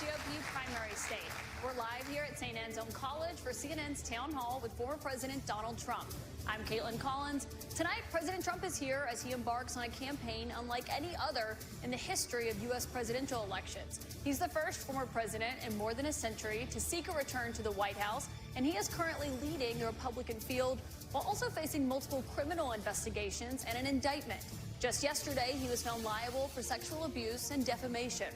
GOP primary state. We're live here at St. Anselm College for CNN's Town Hall with former President Donald Trump. I'm Caitlin Collins. Tonight, President Trump is here as he embarks on a campaign unlike any other in the history of U.S. presidential elections. He's the first former president in more than a century to seek a return to the White House, and he is currently leading the Republican field while also facing multiple criminal investigations and an indictment. Just yesterday, he was found liable for sexual abuse and defamation.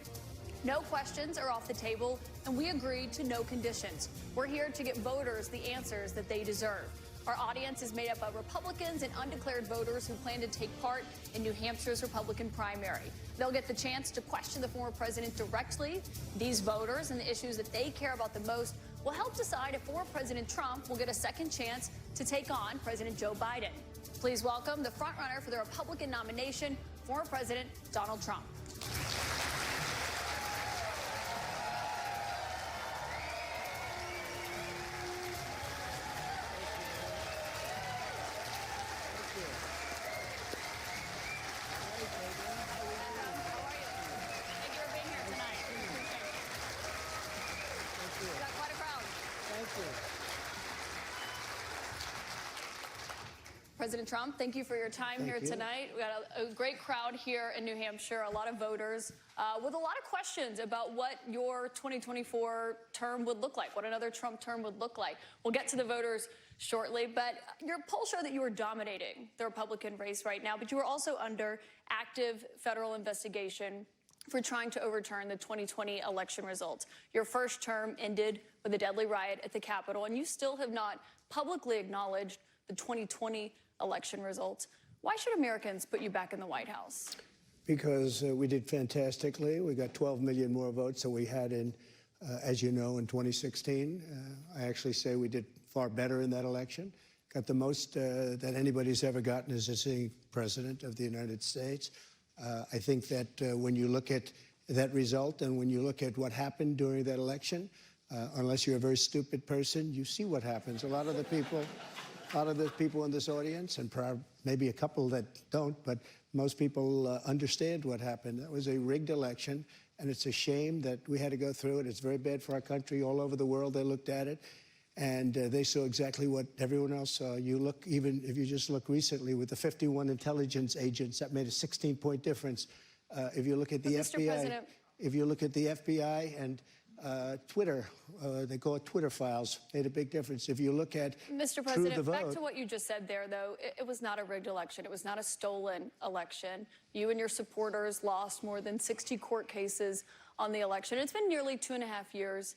No questions are off the table, and we agreed to no conditions. We're here to get voters the answers that they deserve. Our audience is made up of Republicans and undeclared voters who plan to take part in New Hampshire's Republican primary. They'll get the chance to question the former president directly. These voters and the issues that they care about the most will help decide if former President Trump will get a second chance to take on President Joe Biden. Please welcome the frontrunner for the Republican nomination, former President Donald Trump. President Trump, thank you for your time here tonight. We got a great crowd here in New Hampshire, a lot of voters with a lot of questions about what your 2024 term would look like, what another Trump term would look like. We'll get to the voters shortly, but your polls show that you are dominating the Republican race right now, but you are also under active federal investigation for trying to overturn the 2020 election results. Your first term ended with a deadly riot at the Capitol, and you still have not publicly acknowledged the 2020 election results. Why should Americans put you back in the White House? Because we did fantastically. We got 12 million more votes than we had in, as you know, in 2016. I actually say we did far better in that election. Got the most that anybody's ever gotten as a sitting president of the United States. I think that when you look at that result and when you look at what happened during that election, unless you're a very stupid person, you see what happens. A lot of the people in this audience, and maybe a couple that don't, but most people understand what happened. That was a rigged election, and it's a shame that we had to go through it. It's very bad for our country. All over the world, they looked at it, and they saw exactly what everyone else saw. You look, even if you just look recently with the 51 intelligence agents, that made a 16-point difference. If you look at the FBI, if you look at the FBI and Twitter, they call it Twitter files, made a big difference. If you look at Mr. President, back to what you just said there, though, it was not a rigged election. It was not a stolen election. You and your supporters lost more than 60 court cases on the election. It's been nearly 2.5 years.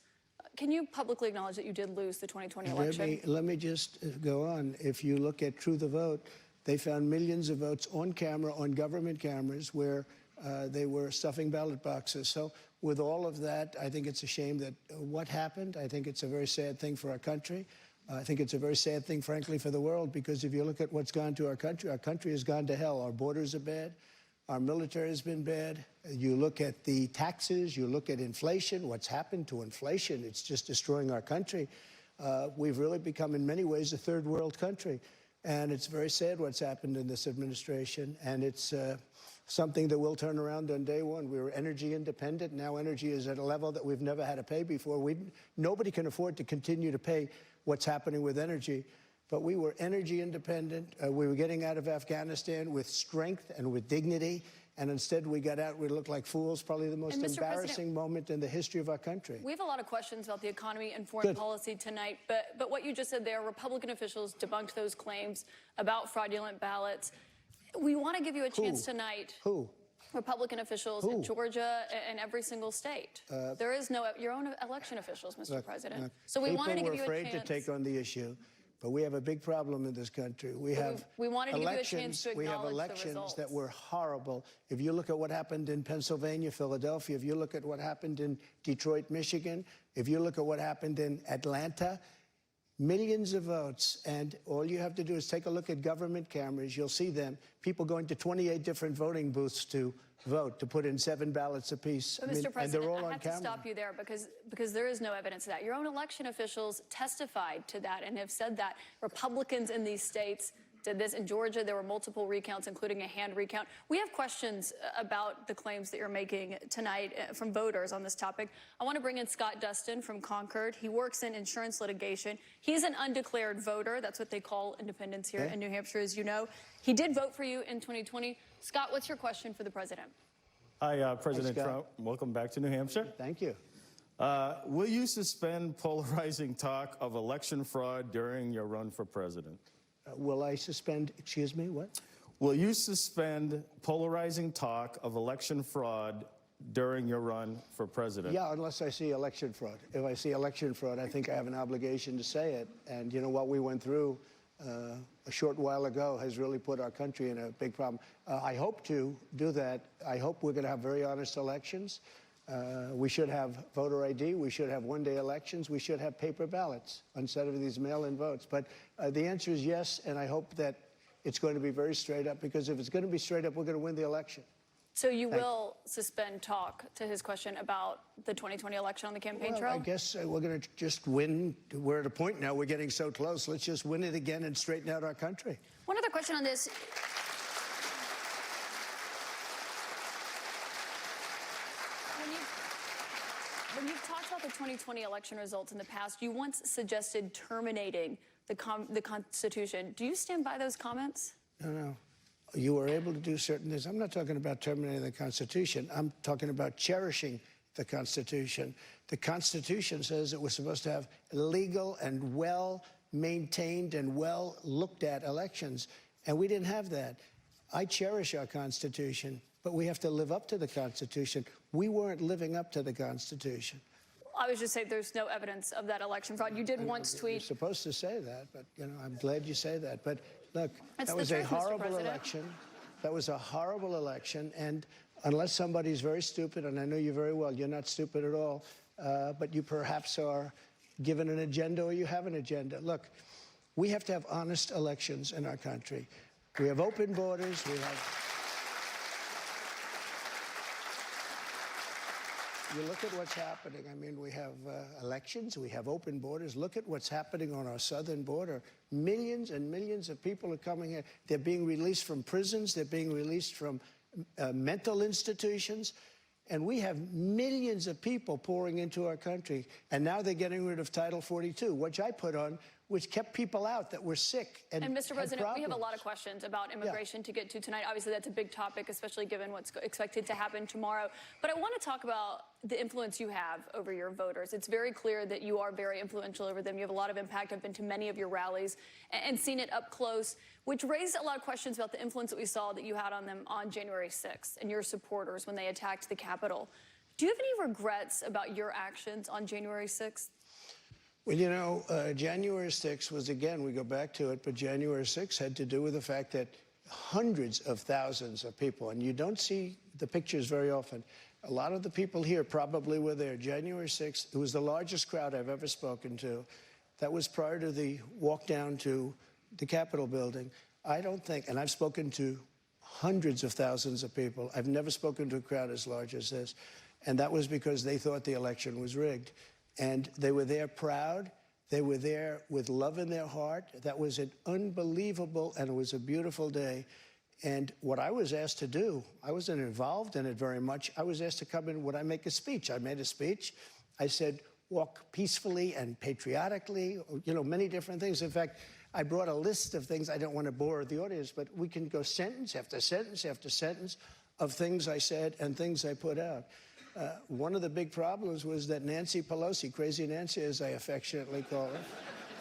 Can you publicly acknowledge that you did lose the 2020 election? Let me just go on. If you look at True the Vote, they found millions of votes on camera, on government cameras, where they were stuffing ballot boxes. So with all of that, I think it's a shame that what happened. I think it's a very sad thing for our country. I think it's a very sad thing, frankly, for the world, because if you look at what's gone to our country has gone to hell. Our borders are bad. Our military has been bad. You look at the taxes, you look at inflation, what's happened to inflation. It's just destroying our country. We've really become, in many ways, a third world country. And it's very sad what's happened in this administration. And it's something that will turn around on day one. We were energy independent. Now energy is at a level that we've never had to pay before. Nobody can afford to continue to pay what's happening with energy. But we were energy independent. We were getting out of Afghanistan with strength and with dignity. And instead we got out, we looked like fools, probably the most embarrassing moment in the history of our country. We have a lot of questions about the economy and foreign policy tonight, but what you just said there, Republican officials debunked those claims about fraudulent ballots. We want to give you a chance tonight. Who? Republican officials in Georgia and every single state. There is no, your own election officials, Mr. President. So we wanted to give you a chance. People were afraid to take on the issue. But we have a big problem in this country. We wanted to give you a chance to acknowledge we have elections that were horrible. If you look at what happened in Pennsylvania, Philadelphia, if you look at what happened in Detroit, Michigan, if you look at what happened in Atlanta, millions of votes. And all you have to do is take a look at government cameras. You'll see them. People going to 28 different voting booths to vote, to put in 7 ballots apiece. But Mr. President, I have to stop you there because there is no evidence of that. Your own election officials testified to that and have said that Republicans in these states did this. In Georgia, there were multiple recounts, including a hand recount. We have questions about the claims that you're making tonight from voters on this topic. I want to bring in Scott Dustin from Concord. He works in insurance litigation. He's an undeclared voter. That's what they call independents here in New Hampshire, as you know. He did vote for you in 2020. Scott, what's your question for the president? Hi, President Trump. Welcome back to New Hampshire. Thank you. Will you suspend polarizing talk of election fraud during your run for president? Will I suspend, excuse me, what? Will you suspend polarizing talk of election fraud during your run for president? Yeah, unless I see election fraud. If I see election fraud, I think I have an obligation to say it. And you know what we went through a short while ago has really put our country in a big problem. I hope to do that. I hope we're going to have very honest elections. We should have voter ID. We should have one-day elections. We should have paper ballots instead of these mail-in votes. But the answer is yes, and I hope that it's going to be very straight up, because if it's going to be straight up, we're going to win the election. So you will suspend talk, to his question, about the 2020 election on the campaign trail? I guess we're going to just win. We're at a point now, we're getting so close. Let's just win it again and straighten out our country. One other question on this. When you've talked about the 2020 election results in the past, you once suggested terminating the Constitution. Do you stand by those comments? No. You were able to do certain things. I'm not talking about terminating the Constitution. I'm talking about cherishing the Constitution. The Constitution says that we're supposed to have legal and well-maintained and well-looked-at elections, and we didn't have that. I cherish our Constitution, but we have to live up to the Constitution. We weren't living up to the Constitution. I was just saying there's no evidence of that election fraud. You did once tweet. You're supposed to say that, but, you know, I'm glad you say that. But, look, That's that was a horrible election. That was a horrible election, and unless somebody's very stupid, and I know you very well, you're not stupid at all, but you perhaps are given an agenda or you have an agenda. Look, we have to have honest elections in our country. We have open borders. We have... You look at what's happening. I mean, we have elections, we have open borders. Look at what's happening on our southern border. Millions and millions of people are coming here. They're being released from prisons. They're being released from mental institutions. And we have millions of people pouring into our country. And now they're getting rid of Title 42, which I put on, which kept people out that were sick and Mr. President, problems. we have a lot of questions about immigration to get to tonight. Obviously, that's a big topic, especially given what's expected to happen tomorrow. But I want to talk about the influence you have over your voters. It's very clear that you are very influential over them. You have a lot of impact. I've been to many of your rallies and seen it up close, which raised a lot of questions about the influence that we saw that you had on them on January 6th and your supporters when they attacked the Capitol. Do you have any regrets about your actions on January 6th? Well, you know, January 6th was, again, we go back to it, but January 6th had to do with the fact that hundreds of thousands of people, and you don't see the pictures very often. A lot of the people here probably were there. January 6th, it was the largest crowd I've ever spoken to. That was prior to the walk down to the Capitol building. I don't think, and I've spoken to hundreds of thousands of people. I've never spoken to a crowd as large as this. And that was because they thought the election was rigged. And they were there proud. They were there with love in their heart. That was an unbelievable, and it was a beautiful day. And what I was asked to do, I wasn't involved in it very much. I was asked to come in, would I make a speech? I made a speech. I said, walk peacefully and patriotically, you know, many different things. In fact, I brought a list of things. I don't want to bore the audience, but we can go sentence after sentence after sentence of things I said and things I put out. One of the big problems was that Nancy Pelosi, Crazy Nancy as I affectionately call her,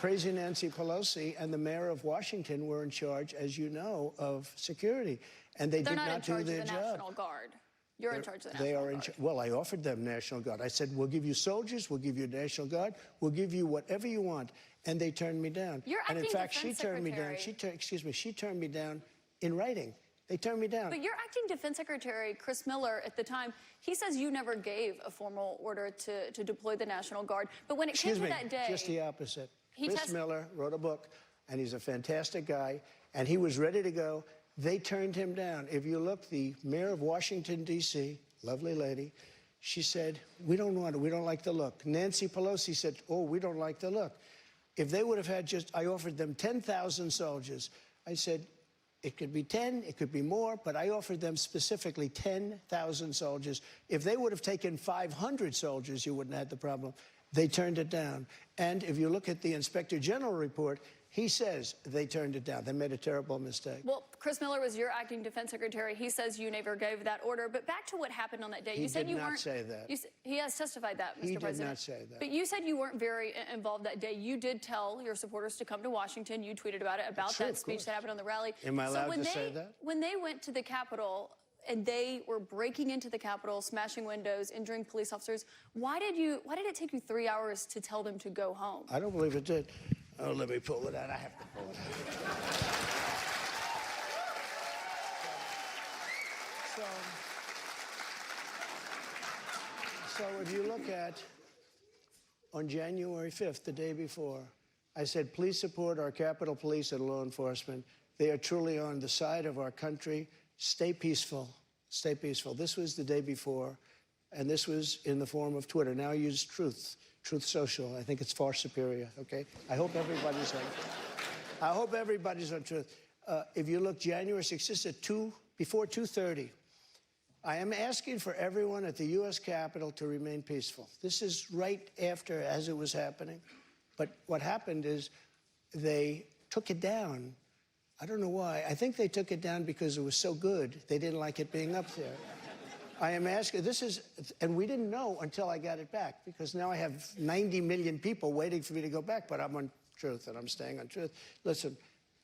Crazy Nancy Pelosi and the mayor of Washington were in charge, as you know, of security. And they did not do their job. They're not in charge of the National Guard. You're in charge of the National Guard. Well, I offered them National Guard. I said, we'll give you soldiers, we'll give you National Guard, we'll give you whatever you want. And they turned me down. And in fact, she turned me down. She turned me down in writing. They turned me down. But your acting Defense Secretary, Chris Miller, at the time, he says you never gave a formal order to deploy the National Guard. But when it came to that day... just the opposite. Chris Miller wrote a book, and he's a fantastic guy, and he was ready to go. They turned him down. If you look, the mayor of Washington, D.C., lovely lady, she said, we don't want it. We don't like the look. Nancy Pelosi said, oh, we don't like the look. If they would have had I offered them 10,000 soldiers. I said, it could be 10, it could be more, but I offered them specifically 10,000 soldiers. If they would have taken 500 soldiers, you wouldn't have had the problem. They turned it down. And if you look at the Inspector General report, he says they turned it down. They made a terrible mistake. Well, Chris Miller was your acting defense secretary. He says you never gave that order. But back to what happened on that day. You said you weren't. He did not say that. He has testified that, Mr. President. He did not say that. But you said you weren't very involved that day. You did tell your supporters to come to Washington. You tweeted about it, about that speech that happened on the rally. Am I allowed to say that? When they went to the Capitol and they were breaking into the Capitol, smashing windows, injuring police officers, why did it take you 3 hours to tell them to go home? I don't believe it did. Oh, let me pull it out. I have to pull it out. So if you look at, on January 5th, the day before, I said, please support our Capitol Police and law enforcement. They are truly on the side of our country. Stay peaceful. Stay peaceful. This was the day before, and this was in the form of Twitter. Now I use Truth Social. I think it's far superior, okay? I hope everybody's on Truth. If you look January 6th, this is before 2:30. I am asking for everyone at the U.S. Capitol to remain peaceful. This is right after, as it was happening. But what happened is they took it down. I don't know why. I think they took it down because it was so good. They didn't like it being up there. I am asking, and we didn't know until I got it back, because now I have 90 million people waiting for me to go back, but I'm on Truth, and I'm staying on Truth. Listen,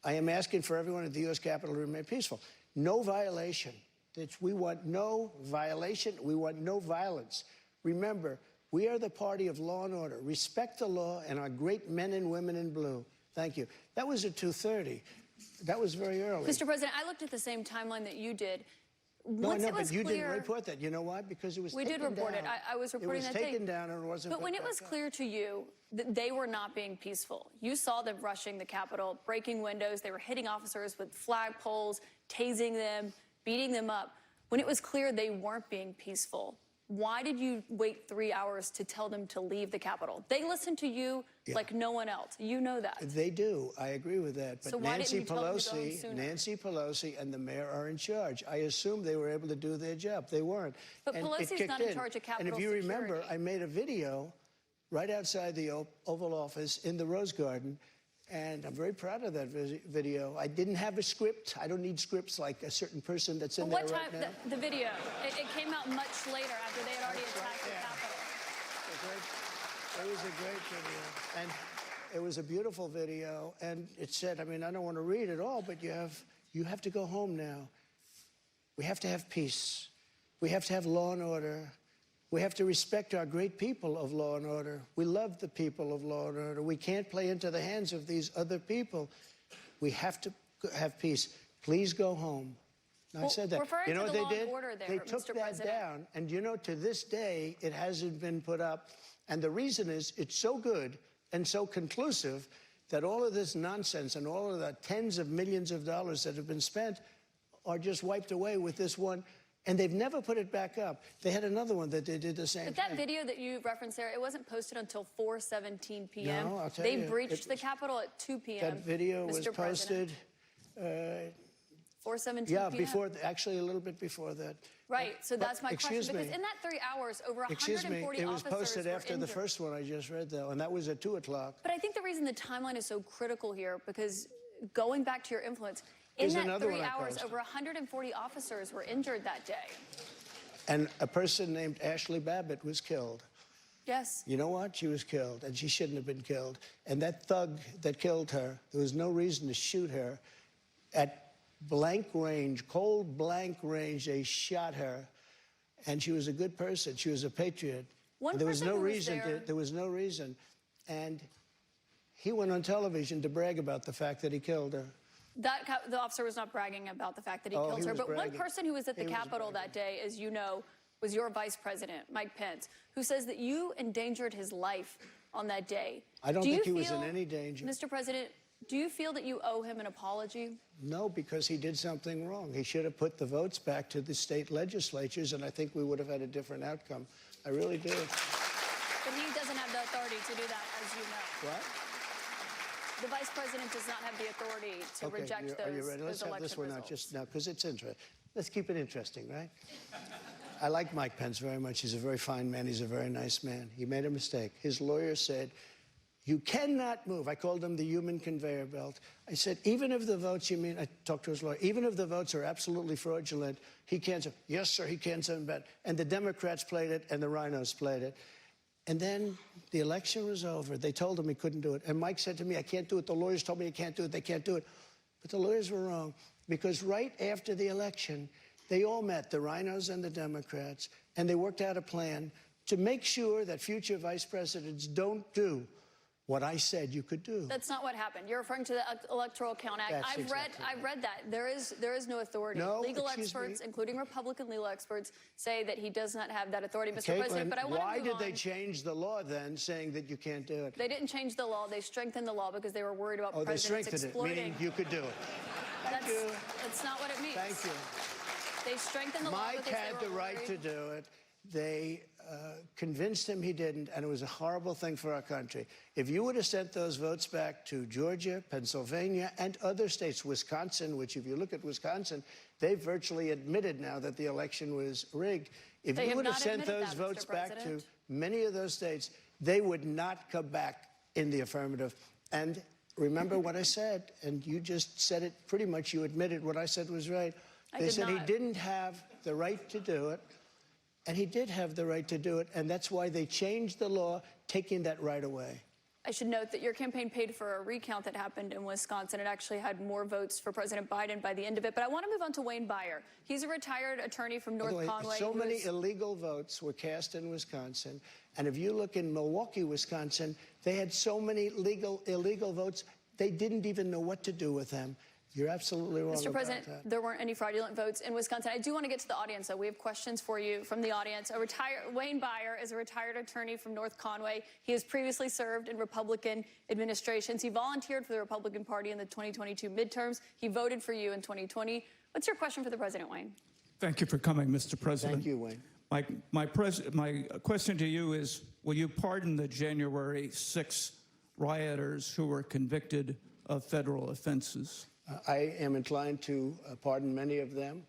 I am asking for everyone at the U.S. Capitol to remain peaceful. No violation. We want no violation. We want no violence. Remember, we are the party of law and order. Respect the law and our great men and women in blue. Thank you. That was at 2:30. That was very early. Mr. President, I looked at the same timeline that you did. No, but you didn't report that. You know why? Because it was taken down. We did report it. I was reporting that day. It was taken down and it wasn't. But when it was clear to you that they were not being peaceful, you saw them rushing the Capitol, breaking windows. They were hitting officers with flagpoles, tasing them, beating them up. When it was clear they weren't being peaceful, why did you wait 3 hours to tell them to leave the Capitol? They listened to you like no one else. You know that. They do. I agree with that. But so why didn't you tell them to go home sooner? Nancy Pelosi and the mayor are in charge. I assumed they were able to do their job. They weren't. But Pelosi's not in charge of Capitol And if you security. remember, I made a video right outside the Oval Office in the Rose Garden. And I'm very proud of that video. I didn't have a script. I don't need scripts like a certain person that's in there right now. What time, the video? It came out much later after they had already attacked the Capitol. It was a great video. And it was a beautiful video. And it said, I mean, I don't want to read it all, but you have to go home now. We have to have peace. We have to have law and order. We have to respect our great people of law and order. We love the people of law and order. We can't play into the hands of these other people. We have to have peace. Please go home. Now, I said that. You know what they did? They took that down. And you know, to this day, it hasn't been put up. And the reason is it's so good and so conclusive that all of this nonsense and all of the tens of millions of dollars that have been spent are just wiped away with this one. And they've never put it back up. They had another one that they did the same thing. But that video that you referenced there, it wasn't posted until 4:17 p.m. No, I'll tell you. They breached the Capitol at 2 p.m. That video was posted... 4:17 yeah, p.m.? actually a little bit before that. Right, so that's my question. Excuse me. Because in that 3 hours, over 140 Excuse me, it was posted after the first one I just read, though, and that was at 2 o'clock. But I think the reason the timeline is so critical here, because going back to your influence, in that 3 hours, over 140 officers were injured that day. And a person named Ashley Babbitt was killed. Yes. You know what? She was killed, and she shouldn't have been killed. And that thug that killed her, there was no reason to shoot her. At blank range, cold blank range, they shot her. And she was a good person. She was a patriot. There was no reason. And he went on television to brag about the fact that he killed her. The officer was not bragging about the fact that he killed her. But bragging. One person who was at the Capitol that day, as you know, was your vice president, Mike Pence, who says that you endangered his life on that day. I don't think he was in any danger. Mr. President, do you feel that you owe him an apology? No, because he did something wrong. He should have put the votes back to the state legislatures, and I think we would have had a different outcome. I really do. But he doesn't have the authority to do that, as you know. What? The vice president does not have the authority to reject those Are you ready? Let's those have this election one out results. just now, because it's interesting. Let's keep it interesting, right? I like Mike Pence very much. He's a very fine man. He's a very nice man. He made a mistake. His lawyer said, you cannot move. I called him the human conveyor belt. I said, even if the votes, I talked to his lawyer, even if the votes are absolutely fraudulent, he can't say, yes, sir, he can't say that. And the Democrats played it, and the rhinos played it. And then the election was over. They told him he couldn't do it. And Mike said to me, I can't do it. The lawyers told me I can't do it. They can't do it. But the lawyers were wrong, because right after the election, they all met, the rhinos and the Democrats, and they worked out a plan to make sure that future vice presidents don't do what I said you could do. That's not what happened. You're referring to the Electoral Count Act. I've read that. There is no authority. No, legal experts, including Republican legal experts, say that he does not have that authority, Mr. President. But I want to move on. Why did they change the law then, saying that you can't do it? They didn't change the law. They strengthened the law because they were worried about presidents they strengthened exploiting. it, meaning you could do it. That's not what it means. Thank you. They strengthened the law Mike because had they the were right to worried. do it. They convinced him he didn't, and it was a horrible thing for our country. If you would have sent those votes back to Georgia, Pennsylvania, and other states, Wisconsin, which if you look at Wisconsin, they virtually admitted now that the election was rigged. If you would have sent those votes back to many of those states, they would not come back in the affirmative. And remember what I said, and you just said it pretty much. You admitted what I said was right. They said he didn't have the right to do it. And he did have the right to do it, and that's why they changed the law, taking that right away. I should note that your campaign paid for a recount that happened in Wisconsin. It actually had more votes for President Biden by the end of it. But I want to move on to Wayne Beyer. He's a retired attorney from North Conway. So many illegal votes were cast in Wisconsin. And if you look in Milwaukee, Wisconsin, they had so many illegal votes, they didn't even know what to do with them. You're absolutely wrong. Mr. President, there weren't any fraudulent votes in Wisconsin. I do want to get to the audience, though. We have questions for you from the audience. Wayne Beyer is a retired attorney from North Conway. He has previously served in Republican administrations. He volunteered for the Republican Party in the 2022 midterms. He voted for you in 2020. What's your question for the President, Wayne? Thank you for coming, Mr. President. Thank you, Wayne. My question to you is, will you pardon the January 6 rioters who were convicted of federal offenses? I am inclined to pardon many of them.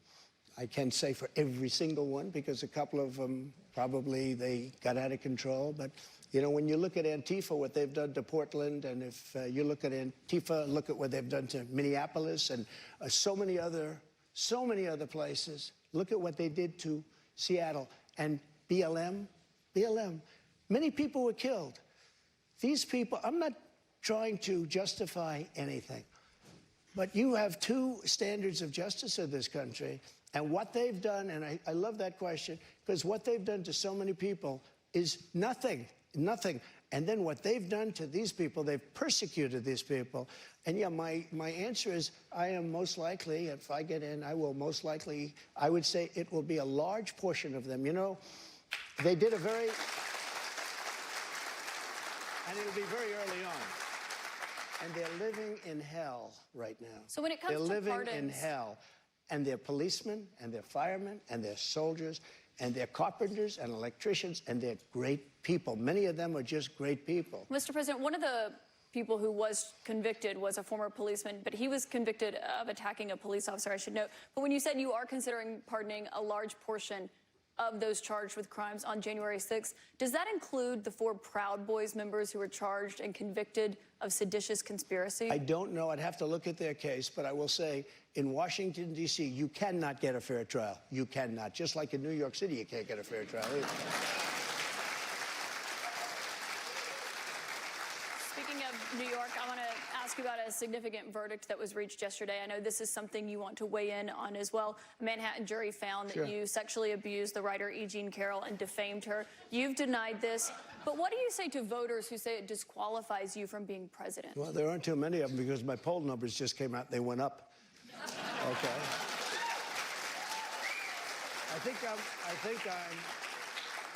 I can't say for every single one, because a couple of them probably they got out of control. But, you know, when you look at Antifa, what they've done to Portland, and if you look at Antifa, look at what they've done to Minneapolis and so many other places. Look at what they did to Seattle and BLM. Many people were killed. These people, I'm not trying to justify anything. But you have two standards of justice in this country, and what they've done, and I love that question, because what they've done to so many people is nothing. And then what they've done to these people, they've persecuted these people. And yeah, my answer is I am most likely, if I get in, I will most likely, I would say it will be a large portion of them. You know, they did a very, and it'll be very early on. And they're living in hell right now. So when it comes to pardons, they're living in hell. And they're policemen, and they're firemen, and they're soldiers, and they're carpenters and electricians, and they're great people. Many of them are just great people. Mr. President, one of the people who was convicted was a former policeman, but he was convicted of attacking a police officer, I should note. But when you said you are considering pardoning a large portion of those charged with crimes on January 6th, does that include the 4 Proud Boys members who were charged and convicted of seditious conspiracy? I don't know. I'd have to look at their case, but I will say in Washington, D.C., you cannot get a fair trial. You cannot. Just like in New York City, you can't get a fair trial either. Speaking of New York, I want to ask you about a significant verdict that was reached yesterday. I know this is something you want to weigh in on as well. A Manhattan jury found that you sexually abused the writer E. Jean Carroll and defamed her. You've denied this. But what do you say to voters who say it disqualifies you from being president? Well, there aren't too many of them because my poll numbers just came out. They went up. Okay. I think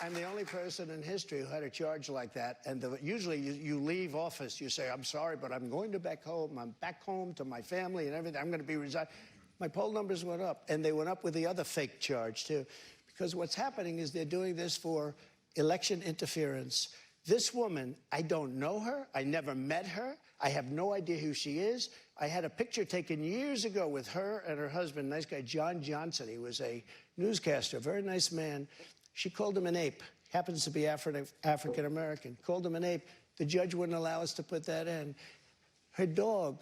I'm the only person in history who had a charge like that. And usually you leave office, you say, I'm sorry, but I'm going back home. I'm back home to my family and everything. I'm going to be resigned. My poll numbers went up, and they went up with the other fake charge, too. Because what's happening is they're doing this for election interference. This woman, I don't know her. I never met her. I have no idea who she is. I had a picture taken years ago with her and her husband, nice guy, John Johnson. He was a newscaster, very nice man. She called him an ape. Happens to be African-American. Called him an ape. The judge wouldn't allow us to put that in. Her dog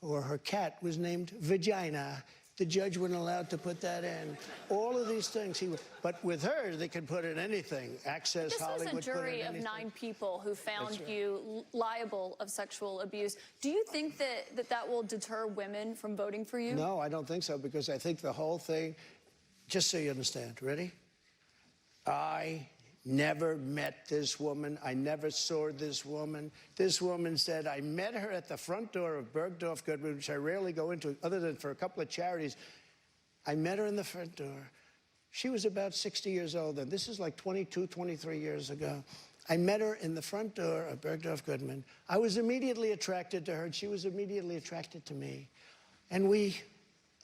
or her cat was named Vagina. The judge wouldn't allow to put that in. All of these things, but with her, they could put in anything. Access Hollywood. This was a jury of 9 people who found you liable of sexual abuse. Do you think that will deter women from voting for you? No, I don't think so, because I think the whole thing, just so you understand, ready? I never met this woman. I never saw this woman. This woman said, I met her at the front door of Bergdorf Goodman, which I rarely go into, other than for a couple of charities. I met her in the front door. She was about 60 years old then. This is like 22, 23 years ago. I met her in the front door of Bergdorf Goodman. I was immediately attracted to her, and she was immediately attracted to me. And we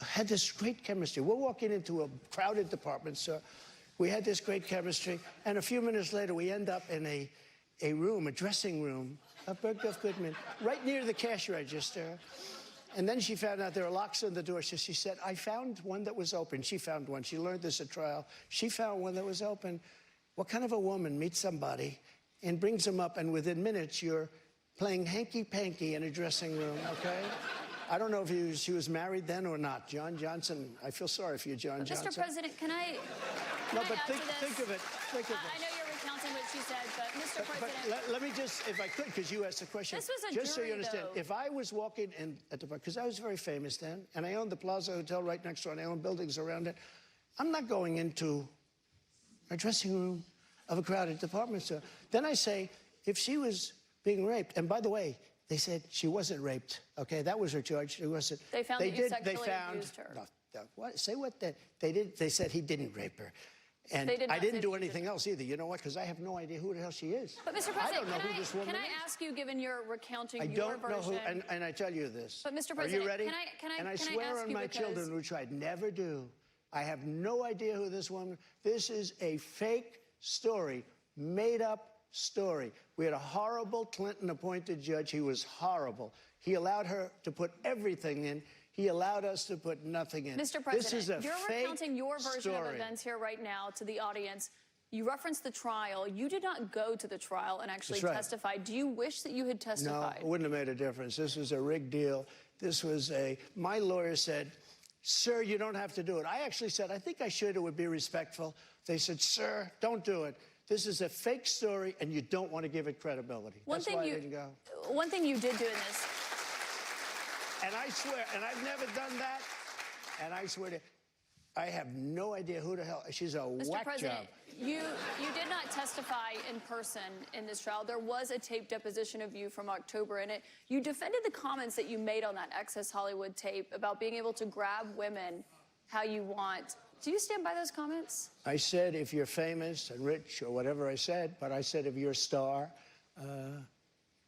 had this great chemistry. We're walking into a crowded department store. We had this great chemistry, and a few minutes later, we end up in a room, a dressing room of Bergdorf Goodman, right near the cash register. And then she found out there were locks on the door, so she said, I found one that was open. She found one. She learned this at trial. She found one that was open. What kind of a woman meets somebody and brings them up, and within minutes, you're playing hanky-panky in a dressing room, okay? I don't know if she was married then or not. John Johnson, I feel sorry for you, John Johnson. Mr. President, can I think of it. Think of it. I know you're recounting what she said, but Mr. President. But let me just, if I could, because you asked the question. This was a just jury, so you understand, though. if I was walking in at the, because I was very famous then, and I owned the Plaza Hotel right next door, and I owned buildings around it, I'm not going into a dressing room of a crowded department store. Then I say, if she was being raped, and by the way, they said she wasn't raped, okay? That was her charge. It wasn't. They found that you sexually abused her. No, what? Say what? They did. They said he didn't rape her. And I didn't do anything else either. You know what? Because I have no idea who the hell she is. But Mr. President, I don't know who this woman can I is. ask you, given your recounting I your don't version? know who, and I tell you this. But Mr. Are President, you ready? can I swear ask on you my children, which I'd never do. I have no idea who this woman. This is a fake story, made up story. We had a horrible Clinton-appointed judge. He was horrible. He allowed her to put everything in. He allowed us to put nothing in. Mr. President, this is a you're fake recounting your version story. of events here right now to the audience. You referenced the trial. You did not go to the trial and actually testify. Do you wish that you had testified? No, it wouldn't have made a difference. This was a rigged deal. This was my lawyer said, sir, you don't have to do it. I actually said, I think I should. It would be respectful. They said, sir, don't do it. This is a fake story, and you don't want to give it credibility. That's why I didn't go. One thing you did do in this. And I swear, and I've never done that, and I swear to, I have no idea who the hell, she's a whack Mr. President, job. you did not testify in person in this trial. There was a taped deposition of you from October in it. You defended the comments that you made on that Access Hollywood tape about being able to grab women how you want. Do you stand by those comments? I said, if you're famous and rich or whatever I said, but I said, if you're a star,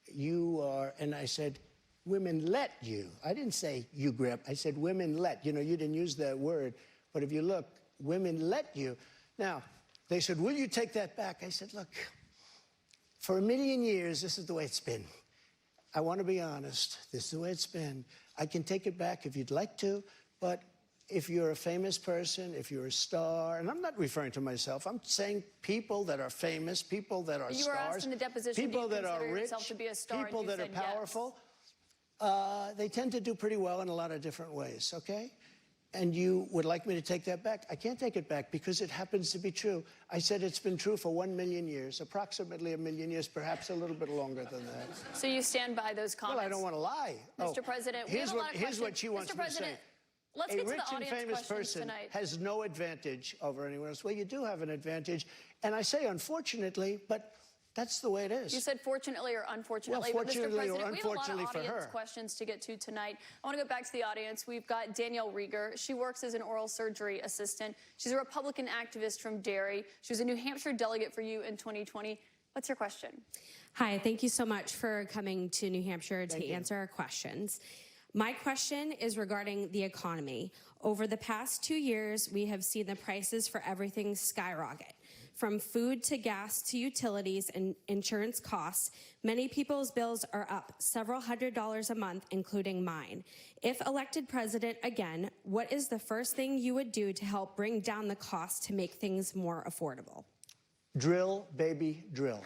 you are, and I said, women let you. I didn't say you grab, I said women let. You know, you didn't use that word, but if you look, women let you. Now, they said, will you take that back? I said, look, for 1,000,000 years, this is the way it's been. I want to be honest. This is the way it's been. I can take it back if you'd like to, but if you're a famous person, if you're a star, and I'm not referring to myself, I'm saying people that are famous, people that are you were stars, asked in the deposition, people that are rich, to be a star, people and you that are said yes. powerful, they tend to do pretty well in a lot of different ways, okay? And you would like me to take that back? I can't take it back because it happens to be true. I said it's been true for 1,000,000 years, approximately 1,000,000 years, perhaps a little bit longer than that. So you stand by those comments? Well, I don't want to lie. Mr. President, here's we have a lot of here's what she wants Mr. me to President, say. let's A get to rich the and audience famous questions person tonight. has no advantage over anyone else. Well, you do have an advantage, and I say unfortunately, but that's the way it is. You said fortunately or unfortunately. Well, fortunately but Mr. President, or unfortunately we have a lot of for audience her. questions to get to tonight. I want to go back to the audience. We've got Danielle Rieger. She works as an oral surgery assistant. She's a Republican activist from Derry. She was a New Hampshire delegate for you in 2020. What's your question? Hi, thank you so much for coming to New Hampshire to answer our questions. My question is regarding the economy. Over the past 2 years, we have seen the prices for everything skyrocket. From food to gas to utilities and insurance costs, many people's bills are up several $100s a month, including mine. If elected president again, what is the first thing you would do to help bring down the cost to make things more affordable? Drill, baby, drill.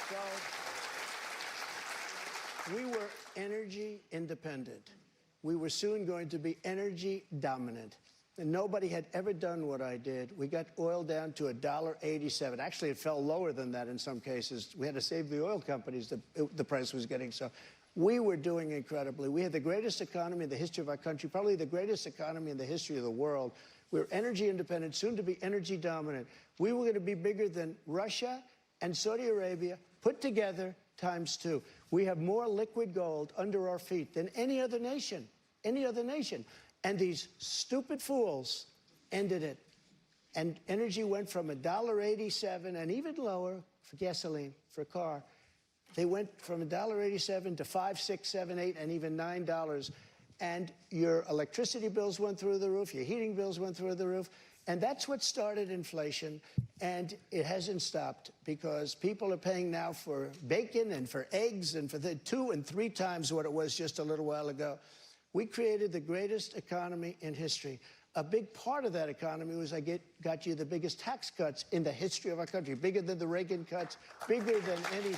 So, we were energy independent. We were soon going to be energy dominant. And nobody had ever done what I did. We got oil down to $1.87. Actually, it fell lower than that in some cases. We had to save the oil companies. The price was getting so. We were doing incredibly. We had the greatest economy in the history of our country, probably the greatest economy in the history of the world. We were energy independent, soon to be energy dominant. We were going to be bigger than Russia and Saudi Arabia put together ×2. We have more liquid gold under our feet than any other nation, And these stupid fools ended it. And energy went from $1.87 and even lower for gasoline, for a car. They went from $1.87 to $5, $6, $7, $8, and even $9. And your electricity bills went through the roof, your heating bills went through the roof. And that's what started inflation. And it hasn't stopped because people are paying now for bacon and for eggs and for the 2 and 3 times what it was just a little while ago. We created the greatest economy in history. A big part of that economy was got you the biggest tax cuts in the history of our country, bigger than the Reagan cuts, bigger than any.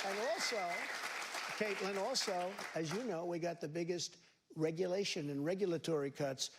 And also, Caitlin, as you know, we got the biggest regulation and regulatory cuts.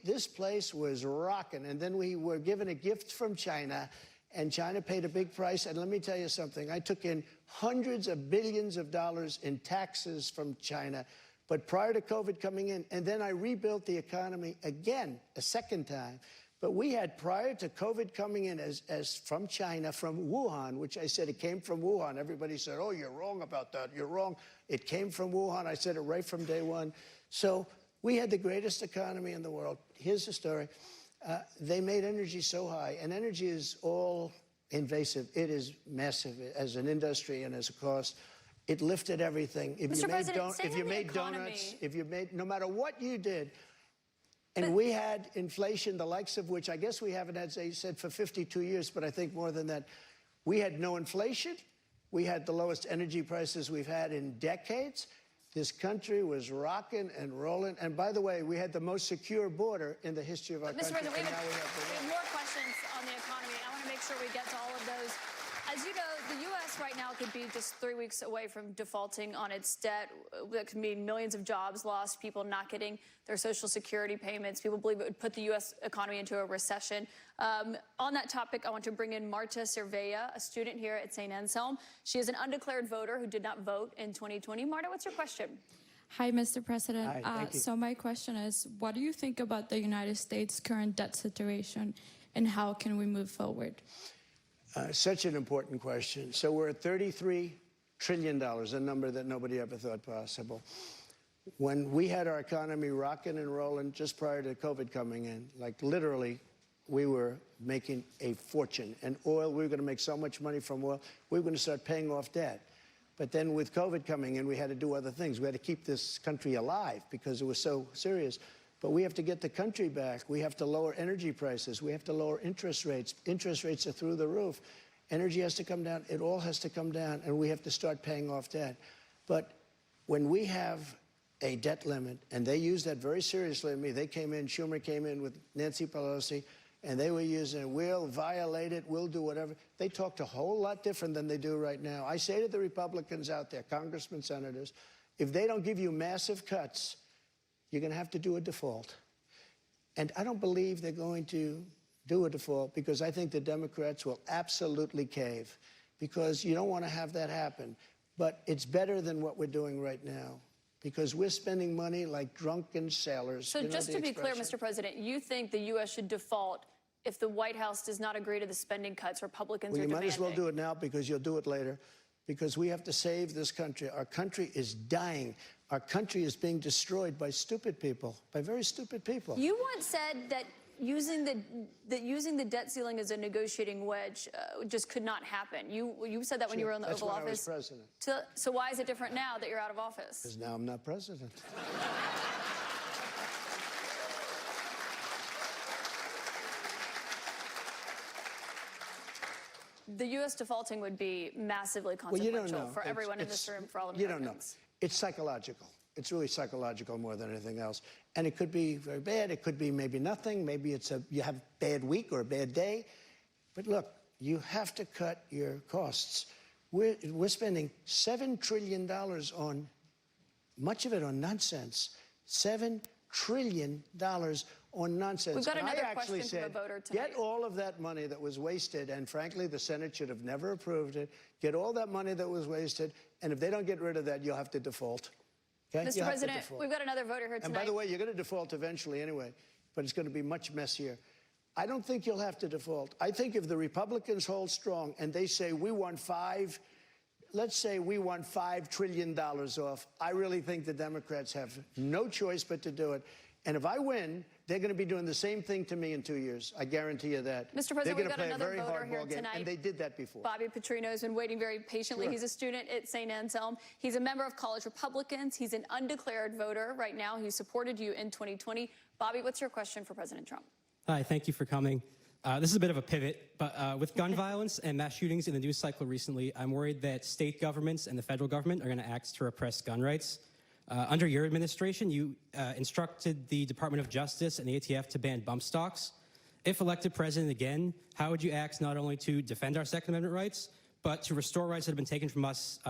This place was rocking, and then we were given a gift from China, and China paid a big price. And let me tell you something. I took in hundreds of billions of dollars in taxes from China, but prior to COVID coming in, and then I rebuilt the economy again, a second time. But we had, prior to COVID coming in as from China, from Wuhan, which I said it came from Wuhan. Everybody said, oh, you're wrong about that. You're wrong. It came from Wuhan. I said it right from day one. So we had the greatest economy in the world. Here's the story. They made energy so high, and energy is all invasive. It is massive as an industry and as a cost. It lifted everything. If Mr. you President, made, if you made donuts, if you made, no matter what you did, and we had inflation, the likes of which I guess we haven't had, they said, for 52 years, but I think more than that. We had no inflation. We had the lowest energy prices we've had in decades. This country was rocking and rolling. And by the way, we had the most secure border in the history of our country. Mr. President, we have more questions on the economy. I want to make sure we get to all of those. As you know, the U.S. right now could be just 3 weeks away from defaulting on its debt. That could mean millions of jobs lost, people not getting their Social Security payments. People believe it would put the U.S. economy into a recession. On that topic, I want to bring in Marta Cervella, a student here at St. Anselm. She is an undeclared voter who did not vote in 2020. Marta, what's your question? Hi, Mr. President. Hi, thank you. So my question is, what do you think about the United States' current debt situation, and how can we move forward? Such an important question. So we're at $33 trillion, a number that nobody ever thought possible. When we had our economy rocking and rolling just prior to COVID coming in, like literally, we were making a fortune. And oil, we were going to make so much money from oil, we were going to start paying off debt. But then with COVID coming in, we had to do other things. We had to keep this country alive because it was so serious. But we have to get the country back. We have to lower energy prices. We have to lower interest rates. Interest rates are through the roof. Energy has to come down. It all has to come down, and we have to start paying off debt. But when we have a debt limit, and they use that very seriously with me. They came in, Schumer came in with Nancy Pelosi, and they were using, we'll violate it, we'll do whatever. They talked a whole lot different than they do right now. I say to the Republicans out there, congressmen, senators, if they don't give you massive cuts, you're going to have to do a default. And I don't believe they're going to do a default because I think the Democrats will absolutely cave because you don't want to have that happen. But it's better than what we're doing right now because we're spending money like drunken sailors. So just to be clear, Mr. President, you think the U.S. should default if the White House does not agree to the spending cuts Republicans are demanding? Well, you might as well do it now because you'll do it later. Because we have to save this country. Our country is dying. Our country is being destroyed by stupid people, by very stupid people. You once said that using the debt ceiling as a negotiating wedge just could not happen. You said that when you were in the Oval Office. That's when I was president. So why is it different now that you're out of office? Because now I'm not president. the U.S. defaulting would be massively Well, you consequential don't know. for everyone in this room, for all Americans. You don't know. It's psychological. It's really psychological more than anything else. And it could be very bad. It could be maybe nothing. Maybe you have a bad week or a bad day. But look, you have to cut your costs. We're spending $7 trillion on, much of it on nonsense. $7 trillion on nonsense. We've got and another I actually question from said, a voter tonight. get all of that money that was wasted, and frankly, the Senate should have never approved it. Get all that money that was wasted, and if they don't get rid of that, you'll have to default. Okay? Mr. You'll have to President, default. we've got another voter here tonight. And by the way, you're going to default eventually anyway, but it's going to be much messier. I don't think you'll have to default. I think if the Republicans hold strong and they say we want let's say we want $5 trillion off, I really think the Democrats have no choice but to do it. And if I win, they're going to be doing the same thing to me in 2 years. I guarantee you that. Mr. President, they're we've going to got play a another very voter hard here ball game, tonight. and they did that before. Bobby Petrino has been waiting very patiently. Sure. He's a student at St. Anselm. He's a member of College Republicans. He's an undeclared voter right now. He supported you in 2020. Bobby, what's your question for President Trump? Hi, thank you for coming. This is a bit of a pivot, but with gun violence and mass shootings in the news cycle recently, I'm worried that state governments and the federal government are going to act to repress gun rights. Under your administration, you instructed the Department of Justice and the ATF to ban bump stocks. If elected president again, how would you act not only to defend our Second Amendment rights, but to restore rights that have been taken from us,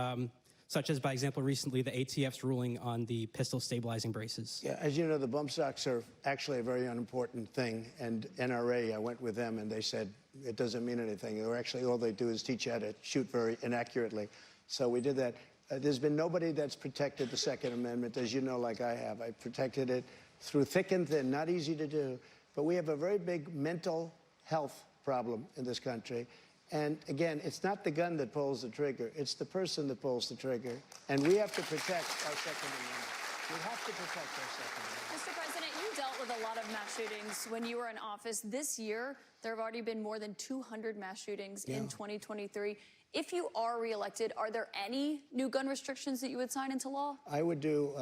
such as, by example, recently the ATF's ruling on the pistol stabilizing braces? Yeah, as you know, the bump stocks are actually a very unimportant thing. And NRA, I went with them, and they said it doesn't mean anything. Or actually, all they do is teach you how to shoot very inaccurately. So we did that. There's been nobody that's protected the Second Amendment, as you know, like I have. I protected it through thick and thin, not easy to do. But we have a very big mental health problem in this country. And again, it's not the gun that pulls the trigger. It's the person that pulls the trigger. And we have to protect our Second Amendment. We have to protect our Second Amendment. Mr. President, you dealt with a lot of mass shootings when you were in office. This year, there have already been more than 200 mass shootings in 2023. If you are reelected, are there any new gun restrictions that you would sign into law? I would do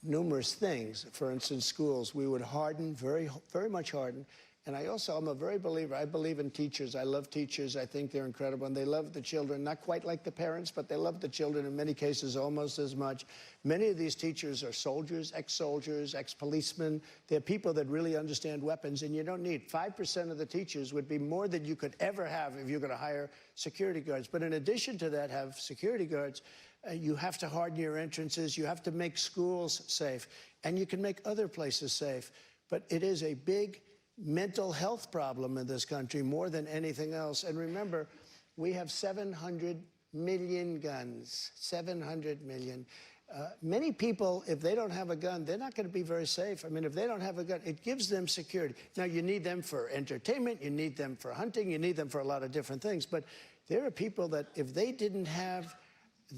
numerous things. For instance, schools, we would harden, very much harden. And I'm a very believer. I believe in teachers. I love teachers. I think they're incredible. And they love the children, not quite like the parents, but they love the children in many cases almost as much. Many of these teachers are soldiers, ex-soldiers, ex-policemen. They're people that really understand weapons, and you don't need 5% of the teachers would be more than you could ever have if you're going to hire security guards. But in addition to that, have security guards. You have to harden your entrances. You have to make schools safe. And you can make other places safe. But it is a big mental health problem in this country more than anything else. And remember, we have 700 million guns, 700 million. Many people, if they don't have a gun, they're not going to be very safe. I mean, if they don't have a gun, it gives them security. Now, you need them for entertainment, you need them for hunting, you need them for a lot of different things. But there are people that if they didn't have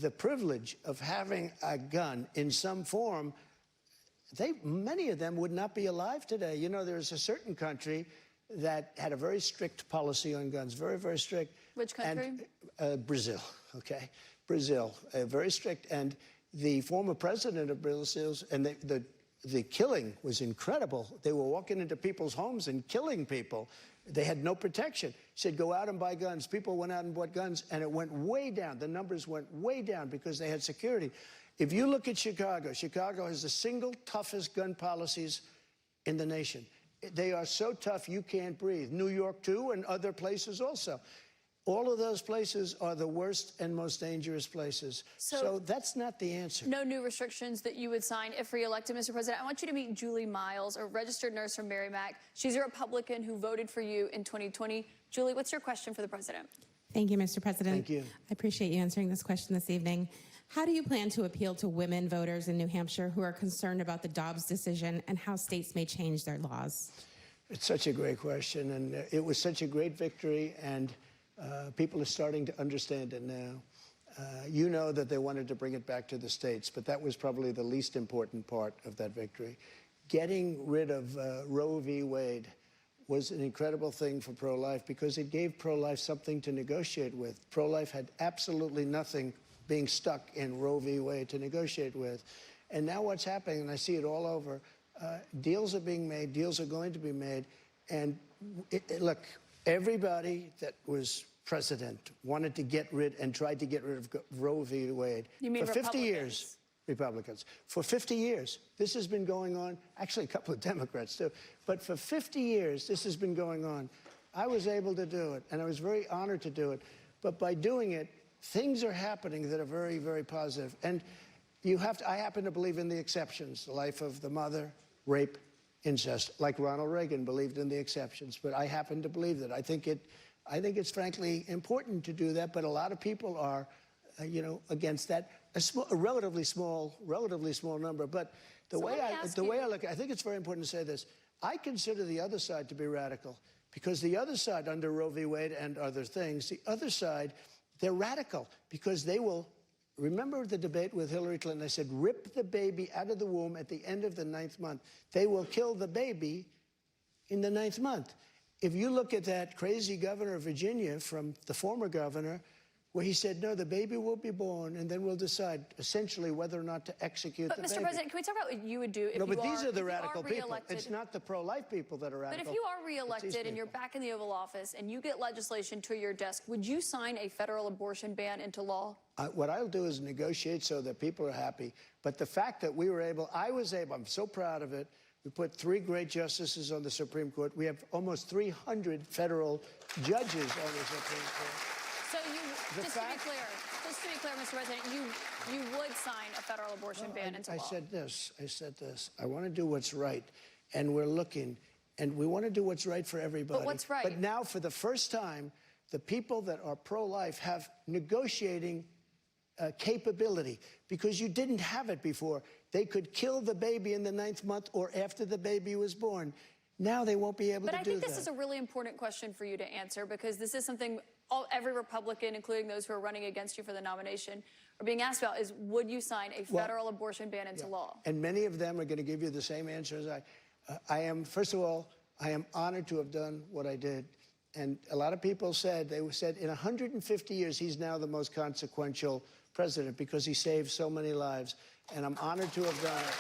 the privilege of having a gun in some form, many of them would not be alive today. You know, there's a certain country that had a very strict policy on guns, very, very strict. Which country? And, Brazil, okay? Brazil, very strict. And the former president of Brazil, and the killing was incredible. They were walking into people's homes and killing people. They had no protection. He said, go out and buy guns. People went out and bought guns, and it went way down. The numbers went way down because they had security. If you look at Chicago, Chicago has the single toughest gun policies in the nation. They are so tough you can't breathe. New York, too, and other places also. All of those places are the worst and most dangerous places. So that's not the answer. No new restrictions that you would sign if reelected, Mr. President. I want you to meet Julie Miles, a registered nurse from Merrimack. She's a Republican who voted for you in 2020. Julie, what's your question for the president? Thank you, Mr. President. Thank you. I appreciate you answering this question this evening. How do you plan to appeal to women voters in New Hampshire who are concerned about the Dobbs decision and how states may change their laws? It's such a great question, and it was such a great victory, and people are starting to understand it now. You know that they wanted to bring it back to the states, but that was probably the least important part of that victory. Getting rid of Roe v. Wade was an incredible thing for pro-life because it gave pro-life something to negotiate with. Pro-life had absolutely nothing being stuck in Roe v. Wade to negotiate with. And now what's happening, and I see it all over, deals are being made, deals are going to be made, and look, everybody that was president wanted to get rid and tried to get rid of Roe v. Wade. You mean for 50 years. Republicans. For 50 years, this has been going on, actually a couple of Democrats too, but for 50 years, this has been going on. I was able to do it, and I was very honored to do it. But by doing it, things are happening that are very, very positive. And I happen to believe in the exceptions, the life of the mother, rape, incest, like Ronald Reagan believed in the exceptions. But I happen to believe that. I think it's frankly important to do that, but a lot of people are, against that. A relatively small number. But the way I look, I think it's very important to say this. I consider the other side to be radical, because the other side, under Roe v. Wade and other things, the other side, they're radical because they will. Remember the debate with Hillary Clinton? I said, rip the baby out of the womb at the end of the 9th month. They will kill the baby in the 9th month. If you look at that crazy governor of Virginia, from the former governor, where he said, no, the baby will be born, and then we'll decide essentially whether or not to execute the baby. But Mr. President, can we talk about what you would do if these are the radical people. It's not the pro-life people that are radical. But if you are reelected and you're back in the Oval Office and you get legislation to your desk, would you sign a federal abortion ban into law? What I'll do is negotiate so that people are happy. But the fact that I was able, I'm so proud of it. We put 3 great justices on the Supreme Court. We have almost 300 federal judges on the Supreme Court. So just to be clear, Mr. President, you would sign a federal abortion ban into law. I said this. I want to do what's right, and we're looking, and we want to do what's right for everybody. But what's right? But now, for the first time, the people that are pro-life have negotiating capability, because you didn't have it before. They could kill the baby in the 9th month or after the baby was born. Now they won't be able to do that. But I think this is a really important question for you to answer, because this is something every Republican, including those who are running against you for the nomination, are being asked about, is would you sign a federal abortion ban into law? And many of them are going to give you the same answer as I am. First of all, I am honored to have done what I did. And a lot of people said, in 150 years, he's now the most consequential president because he saved so many lives. And I'm honored to have done it.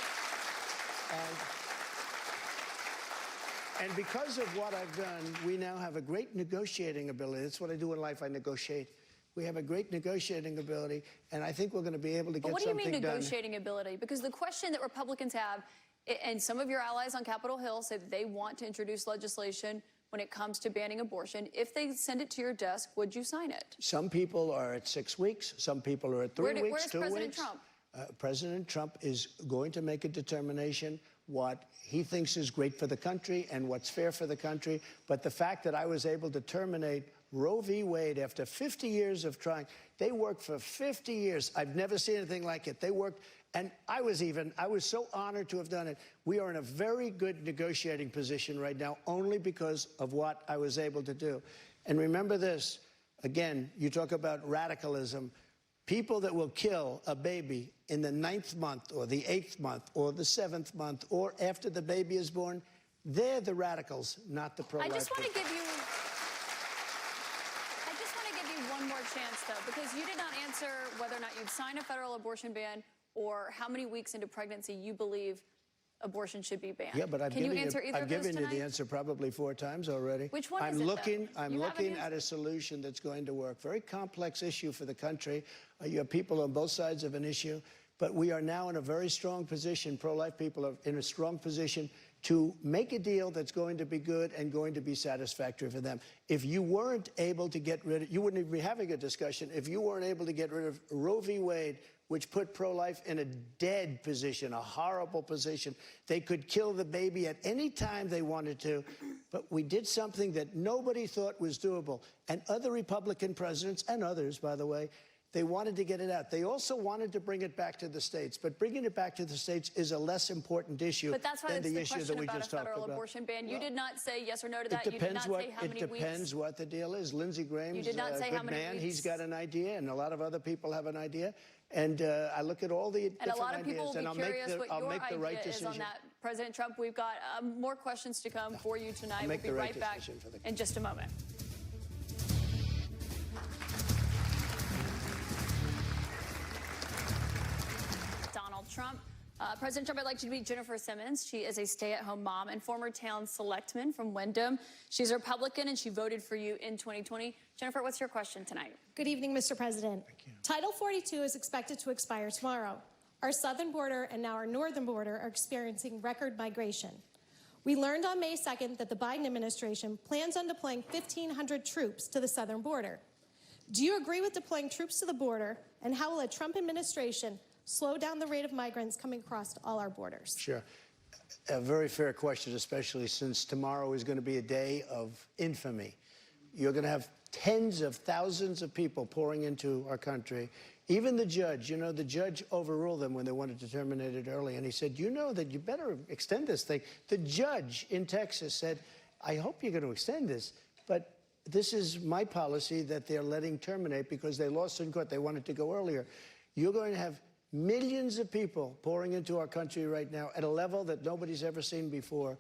And because of what I've done, we now have a great negotiating ability. That's what I do in life. I negotiate. We have a great negotiating ability, and I think we're going to be able to get something done. What do you mean negotiating ability? Because the question that Republicans have, and some of your allies on Capitol Hill say that they want to introduce legislation when it comes to banning abortion. If they send it to your desk, would you sign it? Some people are at 6 weeks. Some people are at 3 weeks, 2 weeks. Where's President Trump? President Trump is going to make a determination what he thinks is great for the country and what's fair for the country. But the fact that I was able to terminate Roe v. Wade after 50 years of trying, they worked for 50 years. I've never seen anything like it. They worked, and I was so honored to have done it. We are in a very good negotiating position right now, only because of what I was able to do. And remember this, again, you talk about radicalism. People that will kill a baby in the 9th month or the 8th month or the 7th month or after the baby is born, they're the radicals, not the pro-life people. I just want to give you one more chance, though, because you did not answer whether or not you'd sign a federal abortion ban or how many weeks into pregnancy you believe abortion should be banned. Yeah, but I've given you the answer probably 4 times already. Which one is it, I'm looking at a solution that's going to work. Very complex issue for the country. You have people on both sides of an issue, but we are now in a very strong position. Pro-life people are in a strong position to make a deal that's going to be good and going to be satisfactory for them. If you weren't able to get rid of, you wouldn't even be having a discussion. If you weren't able to get rid of Roe v. Wade, which put pro-life in a dead position, a horrible position. They could kill the baby at any time they wanted to, but we did something that nobody thought was doable. And other Republican presidents, and others, by the way, they wanted to get it out. They also wanted to bring it back to the states, but bringing it back to the states is a less important issue than the issue that we just talked about. But that's why it's the question about a federal abortion ban. You did not say yes or no to that. You did not say how many weeks. It depends what the deal is. Lindsey Graham's a good man. He's got an idea, and a lot of other people have an idea. And I look at all the different ideas, and a lot of people will be curious what your right idea is on that. President Trump, we've got more questions to come for you tonight. We'll be right back in just a moment. Donald Trump President Trump, I'd like you to meet Jennifer Simmons. She is a stay-at-home mom and former town selectman from Wyndham. She's a Republican, and she voted for you in 2020. Jennifer, what's your question tonight? Good evening, Mr. President. Title 42 is expected to expire tomorrow. Our southern border and now our northern border are experiencing record migration. We learned on May 2nd that the Biden administration plans on deploying 1,500 troops to the southern border. Do you agree with deploying troops to the border, and how will a Trump administration slow down the rate of migrants coming across all our borders? Sure. A very fair question, especially since tomorrow is going to be a day of infamy. You're going to have tens of thousands of people pouring into our country. Even the judge, you know, the judge overruled them when they wanted to terminate it early. And he said, you know that you better extend this thing. The judge in Texas said, I hope you're going to extend this, but this is my policy that they're letting terminate because they lost in court. They wanted to go earlier. You're going to have millions of people pouring into our country right now at a level that nobody's ever seen before.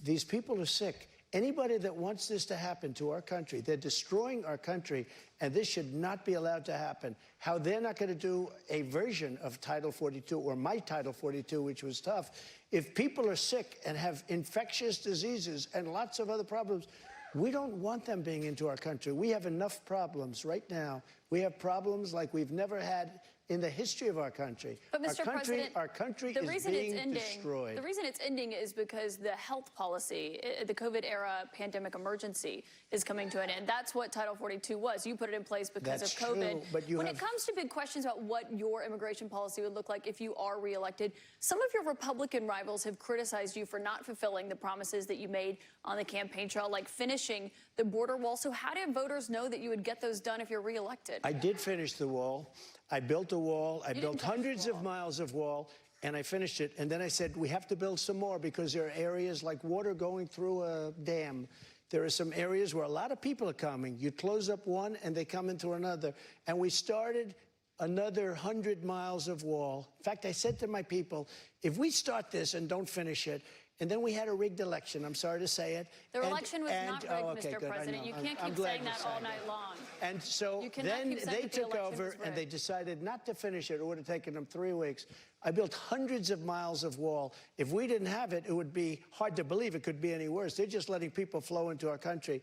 These people are sick. Anybody that wants this to happen to our country, they're destroying our country, and this should not be allowed to happen. How they're not going to do a version of Title 42 or my Title 42, which was tough. If people are sick and have infectious diseases and lots of other problems, we don't want them being into our country. We have enough problems right now. We have problems like we've never had in the history of our country. But Mr. President, our country is being destroyed. The reason it's ending is because the health policy, the COVID-era pandemic emergency, is coming to an end. That's what Title 42 was. You put it in place because of COVID. True, but when it comes to big questions about what your immigration policy would look like if you are reelected, some of your Republican rivals have criticized you for not fulfilling the promises that you made on the campaign trail, like finishing the border wall. So how did voters know that you would get those done if you're reelected? I did finish the wall. I built a wall. I built hundreds of miles of wall, and I finished it. And then I said, we have to build some more because there are areas like water going through a dam. There are some areas where a lot of people are coming. You close up one, and they come into another. And we started another 100 miles of wall. In fact, I said to my people, if we start this and don't finish it, and then we had a rigged election. I'm sorry to say it. The election was not rigged, Mr. President. You can't keep saying that all night long. And so then they took over and they decided not to finish it. It would have taken them 3 weeks. I built hundreds of miles of wall. If we didn't have it, it would be hard to believe it could be any worse. They're just letting people flow into our country.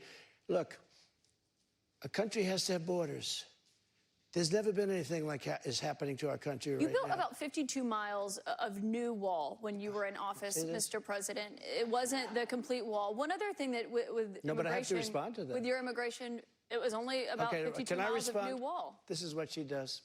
Look, a country has to have borders. There's never been anything like is happening to our country right now. You built about 52 miles of new wall when you were in office, Mr. President. It wasn't the complete wall. One other thing that with no, but I have to respond to that. With your immigration, it was only about 52 miles of new wall. This is what she does.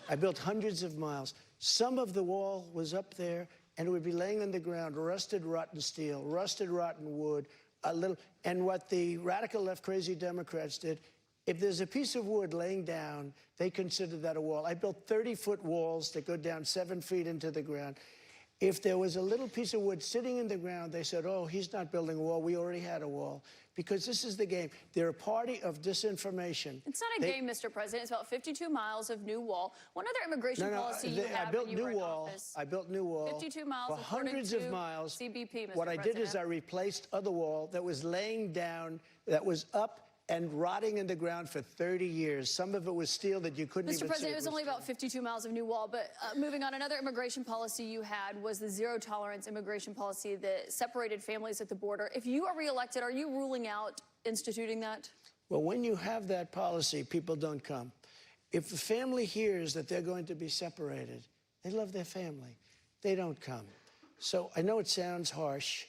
I built hundreds of miles. Some of the wall was up there, and it would be laying on the ground, rusted, rotten steel, rusted, rotten wood, a little. And what the radical left, crazy Democrats did, if there's a piece of wood laying down, they consider that a wall. I built 30-foot walls that go down 7 feet into the ground. If there was a little piece of wood sitting in the ground, they said, oh, he's not building a wall. We already had a wall. Because this is the game. They're a party of disinformation. It's not a game, Mr. President. It's about 52 miles of new wall. One other immigration policy you had when you were in office. I built new wall. 52 miles for hundreds of miles. CBP, Mr. What I did is I replaced other wall that was laying down, that was up and rotting in the ground for 30 years. Some of it was steel that you couldn't even see. Mr. President, it was only about 52 miles of new wall, but moving on, another immigration policy you had was the zero-tolerance immigration policy that separated families at the border. If you are reelected, are you ruling out instituting that? Well, when you have that policy, people don't come. If the family hears that they're going to be separated, they love their family. They don't come. So I know it sounds harsh,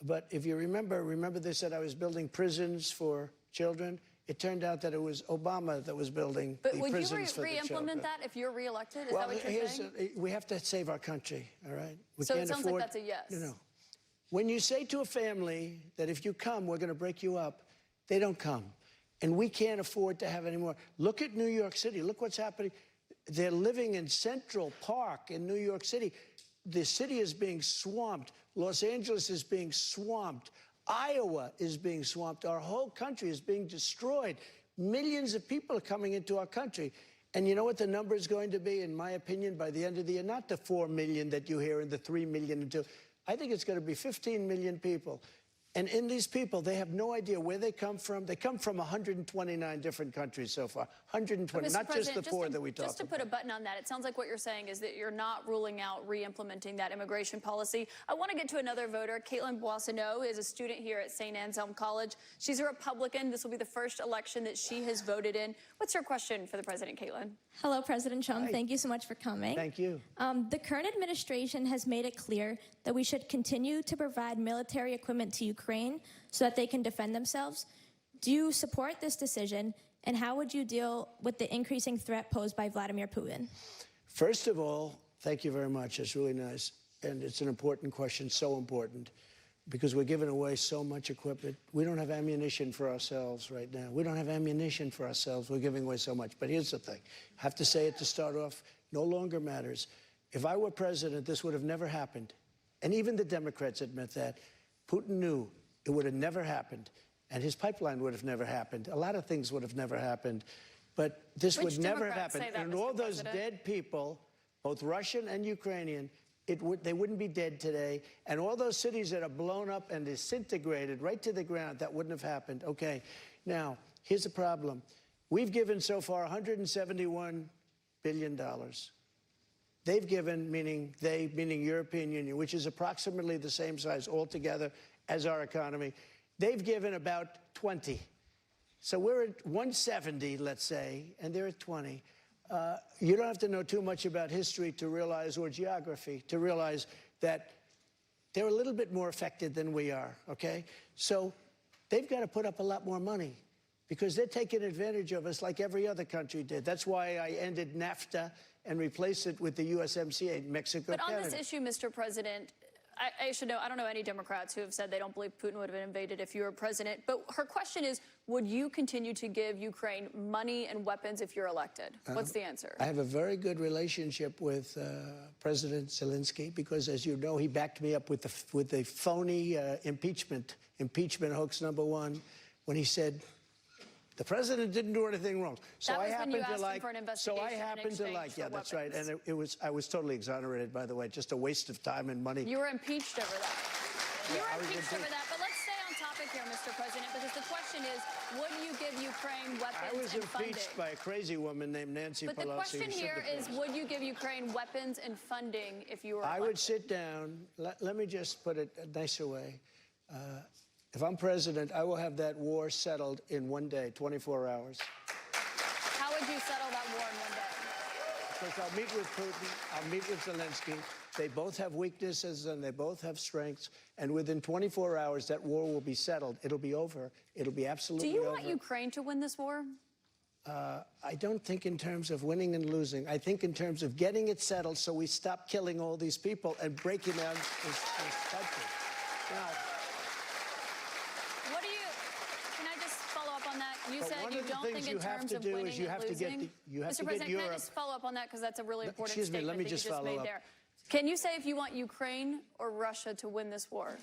but if you remember they said I was building prisons for children. It turned out that it was Obama that was building the prisons for the children. But would you re-implement that if you're reelected? Is that what you're saying? We have to save our country, all right? So it sounds like that's a yes. No. When you say to a family that if you come, we're going to break you up, they don't come. And we can't afford to have any more. Look at New York City. Look what's happening. They're living in Central Park in New York City. The city is being swamped. Los Angeles is being swamped. Iowa is being swamped. Our whole country is being destroyed. Millions of people are coming into our country. And you know what the number is going to be, in my opinion, by the end of the year? Not the 4 million that you hear and the 3 million. I think it's going to be 15 million people. And in these people, they have no idea where they come from. They come from 129 different countries so far. 120, not just the four that we talked about. Just to put a button on that, it sounds like what you're saying is that you're not ruling out re-implementing that immigration policy. I want to get to another voter. Caitlin Boissonneau is a student here at St. Anselm College. She's a Republican. This will be the first election that she has voted in. What's your question for the president, Caitlin? Hello, President Trump. Hi. Thank you so much for coming. Thank you. The current administration has made it clear that we should continue to provide military equipment to Ukraine so that they can defend themselves. Do you support this decision, and how would you deal with the increasing threat posed by Vladimir Putin? First of all, thank you very much. It's really nice. And it's an important question, so important, because we're giving away so much equipment. We don't have ammunition for ourselves right now. We don't have ammunition for ourselves. We're giving away so much. But here's the thing. I have to say it to start off. No longer matters. If I were president, this would have never happened. And even the Democrats admit that. Putin knew it would have never happened. And his pipeline would have never happened. A lot of things would have never happened. But this would never have happened. And all those dead people, both Russian and Ukrainian, they wouldn't be dead today. And all those cities that are blown up and disintegrated right to the ground, that wouldn't have happened. Okay, now, here's the problem. We've given so far $171 billion. They've given, meaning European Union, which is approximately the same size altogether as our economy. They've given about 20. So we're at 170, let's say, and they're at 20. You don't have to know too much about history to realize, or geography, to realize that they're a little bit more affected than we are, okay? So they've got to put up a lot more money because they're taking advantage of us like every other country did. That's why I ended NAFTA and replaced it with the USMCA, Mexico, But on Canada. this issue, Mr. President, I should know, I don't know any Democrats who have said they don't believe Putin would have been invaded if you were president. But her question is, would you continue to give Ukraine money and weapons if you're elected? What's the answer? I have a very good relationship with President Zelensky because, as you know, he backed me up with the phony impeachment hoax #1 when he said the president didn't do anything wrong. So I happen to like. So I happen to like. Yeah, that's right. And I was totally exonerated, by the way. Just a waste of time and money. You were impeached over that. You were impeached over that. But let's stay on topic here, Mr. President, because the question is, would you give Ukraine weapons I was and funding? impeached by a crazy woman named Nancy Pelosi. But the question here is, would you give Ukraine weapons and funding if you were I elected? would sit down. Let me just put it a nicer way. If I'm president, I will have that war settled in one day, 24 hours. How would you settle that war in one day? Because I'll meet with Putin, I'll meet with Zelensky. They both have weaknesses and they both have strengths. And within 24 hours, that war will be settled. It'll be over. It'll be absolutely over. Do you want Ukraine to win this war? I don't think in terms of winning and losing. I think in terms of getting it settled so we stop killing all these people and breaking down this country. Now, You said you don't think in terms of winning and losing. Mr. President, can I just follow up on that because that's a really important statement that you just made there. Can you say if you want Ukraine or Russia to win this war?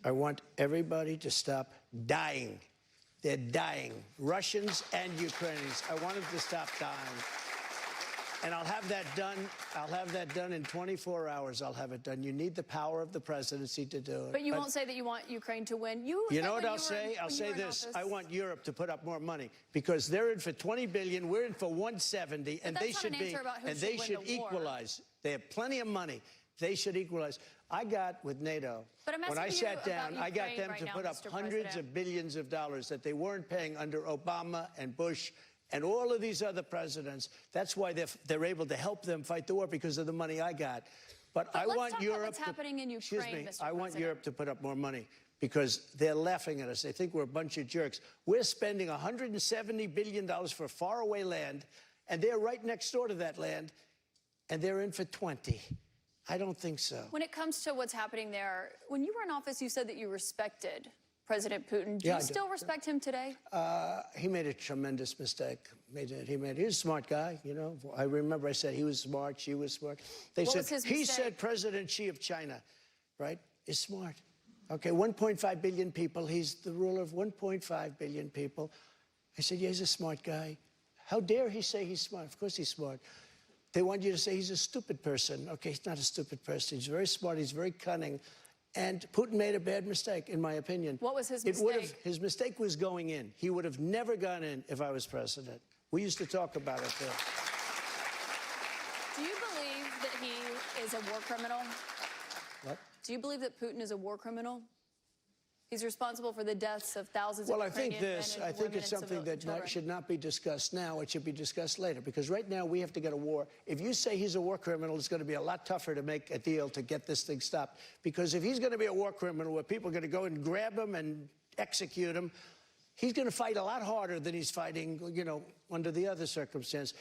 I want everybody to stop dying. They're dying. Russians and Ukrainians. I want them to stop dying. And I'll have that done. I'll have that done in 24 hours. I'll have it done. You need the power of the presidency to do it. But you won't say that you want Ukraine to win. You know what I'll say? I'll say this. I want Europe to put up more money because they're in for 20 billion. We're in for 170, and they should be. And they should equalize. They have plenty of money. They should equalize. I got with NATO. When I sat down, I got them to put up hundreds of billions of dollars that they weren't paying under Obama and Bush and all of these other presidents. That's why they're able to help them fight the war because of the money I got. But I want Europe. What's happening in Ukraine, excuse me. Mr. I want Europe to put up more money because they're laughing at us. They think we're a bunch of jerks. We're spending $170 billion for faraway land, and they're right next door to that land, and they're in for 20. I don't think so. When it comes to what's happening there, when you were in office, you said that you respected President Putin. Do you still respect him today? He made a tremendous mistake. He was a smart guy, you know. I remember I said he was smart, she was smart. He said President Xi of China, right, is smart. Okay, 1.5 billion people. He's the ruler of 1.5 billion people. I said, yeah, he's a smart guy. How dare he say he's smart? Of course he's smart. They want you to say he's a stupid person. Okay, he's not a stupid person. He's very smart. He's very cunning. And Putin made a bad mistake, in my opinion. What was his mistake? His mistake was going in. He would have never gone in if I was president. We used to talk about it there. Do you believe that he is a war criminal? What? Do you believe that Putin is a war criminal? He's responsible for the deaths of thousands of Ukrainian men and women I think and it's something that children. should not be discussed now. It should be discussed later, because right now we have to get a war. If you say he's a war criminal, it's going to be a lot tougher to make a deal to get this thing stopped. Because if he's going to be a war criminal where people are going to go and grab him and execute him, he's going to fight a lot harder than he's fighting, you know, under the other circumstance.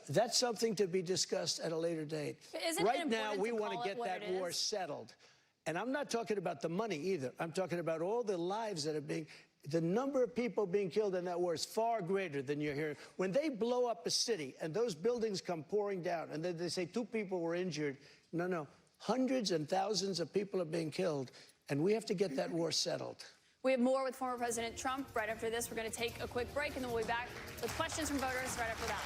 That's something to be discussed at a later date. Right now, we want to get that war settled. And I'm not talking about the money either. I'm talking about all the lives that are being, the number of people being killed in that war is far greater than you're hearing. When they blow up a city and those buildings come pouring down and then they say 2 people were injured, no, hundreds and thousands of people are being killed, and we have to get that war settled. We have more with former President Trump. Right after this, we're going to take a quick break, and then we'll be back with questions from voters right after that.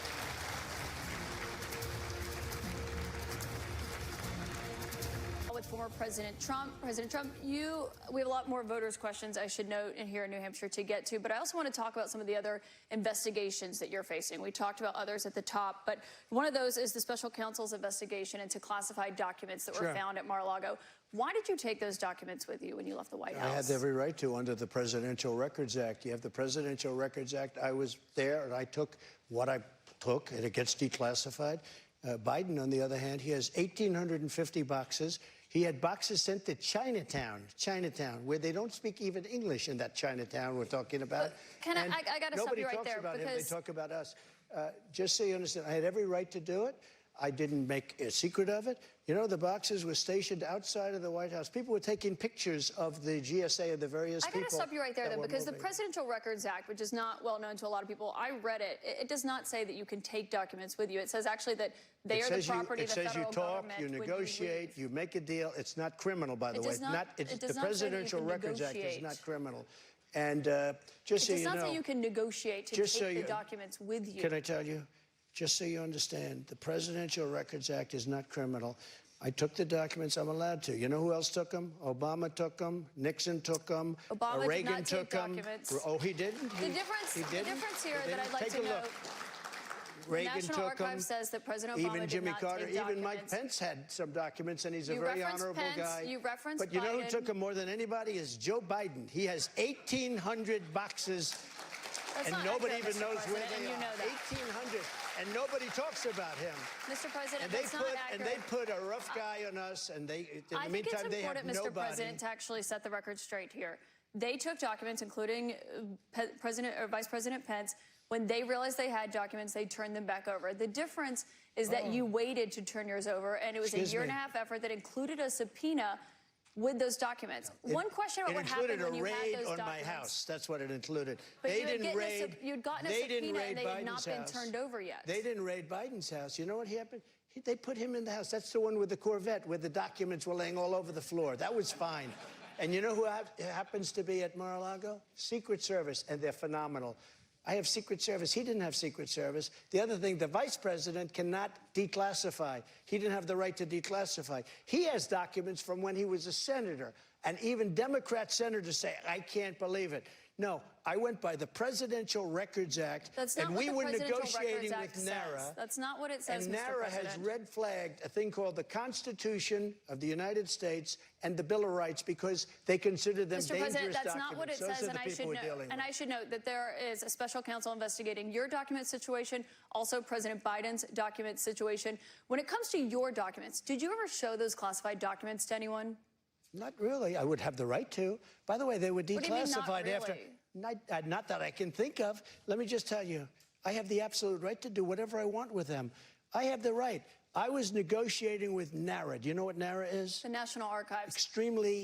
With former President Trump. President Trump, we have a lot more voters' questions, I should note, here in New Hampshire to get to, but I also want to talk about some of the other investigations that you're facing. We talked about others at the top, but one of those is the special counsel's investigation into classified documents that were found at Mar-a-Lago. Why did you take those documents with you when you left the White House? I had every right to under the Presidential Records Act. You have the Presidential Records Act. I was there, and I took what I took, and it gets declassified. Biden, on the other hand, he has 1,850 boxes. He had boxes sent to Chinatown, where they don't speak even English in that Chinatown we're talking about. I got to stop you right there. Nobody talks about him. They talk about us. Just so you understand, I had every right to do it. I didn't make a secret of it. You know, the boxes were stationed outside of the White House. People were taking pictures of the GSA of the various people. I got to stop you right there, though, because the Presidential Records Act, which is not well known to a lot of people, I read it. It does not say that you can take documents with you. It says actually that they are the property of the federal government. It says you talk, you negotiate, you make a deal. It's not criminal, by the way. The Presidential Records Act is not criminal. And just so you know, it does not say you can negotiate to take the documents with you. Can I tell you? Just so you understand, the Presidential Records Act is not criminal. I took the documents I'm allowed to. You know who else took them? Obama took them. Nixon took them. Reagan took them. Oh, he didn't? The difference here that I'd like to know. Reagan the National Archives says that President Obama even Jimmy did not Carter, take documents. even Mike Pence had some documents, and he's a very honorable guy. You referenced But you know who took them more than anybody is Joe Biden. He has 1,800 boxes. That's and nobody even knows where they are. You know that. 1,800, and nobody talks about him. Mr. President, and that's not accurate. And they put a rough guy on us, and they, in the I meantime, think it's important, Mr. nobody. President, to actually set the record straight here. They took documents, including Vice President Pence. When they realized they had documents, they turned them back over. The difference is that you waited to turn yours over, and it was a year-and-a-half effort that incled a subpoena with those documents. One question about what happened when you had those documents. It included a raid on my house. That's what it included. But they didn't raid. You'd gotten a subpoena and they had not been turned over yet. They didn't raid Biden's house. You know what happened? They put him in the house. That's the one with the Corvette, where the documents were laying all over the floor. That was fine. And you know who happens to be at Mar-a-Lago? Secret Service, and they're phenomenal. I have Secret Service. He didn't have Secret Service. The other thing, the vice president cannot declassify. He didn't have the right to declassify. He has documents from when he was a senator. And even Democrat senators say, I can't believe it. No, I went by the Presidential Records Act, and we were negotiating with NARA. That's not what it says, and Mr. NARA President. has red flagged a thing called the Constitution of the United States and the Bill of Rights because they consider them Mr. dangerous President, that's documents. not what it says, and I should note that there is a special counsel investigating your document situation, also President Biden's document situation. When it comes to your documents, did you ever show those classified documents to anyone? Not really. I would have the right to. By the way, they were declassified What do you mean, not really? after. Not that I can think of. Let me just tell you, I have the absolute right to do whatever I want with them. I have the right. I was negotiating with NARA. Do you know what NARA is? The National Archives. Extremely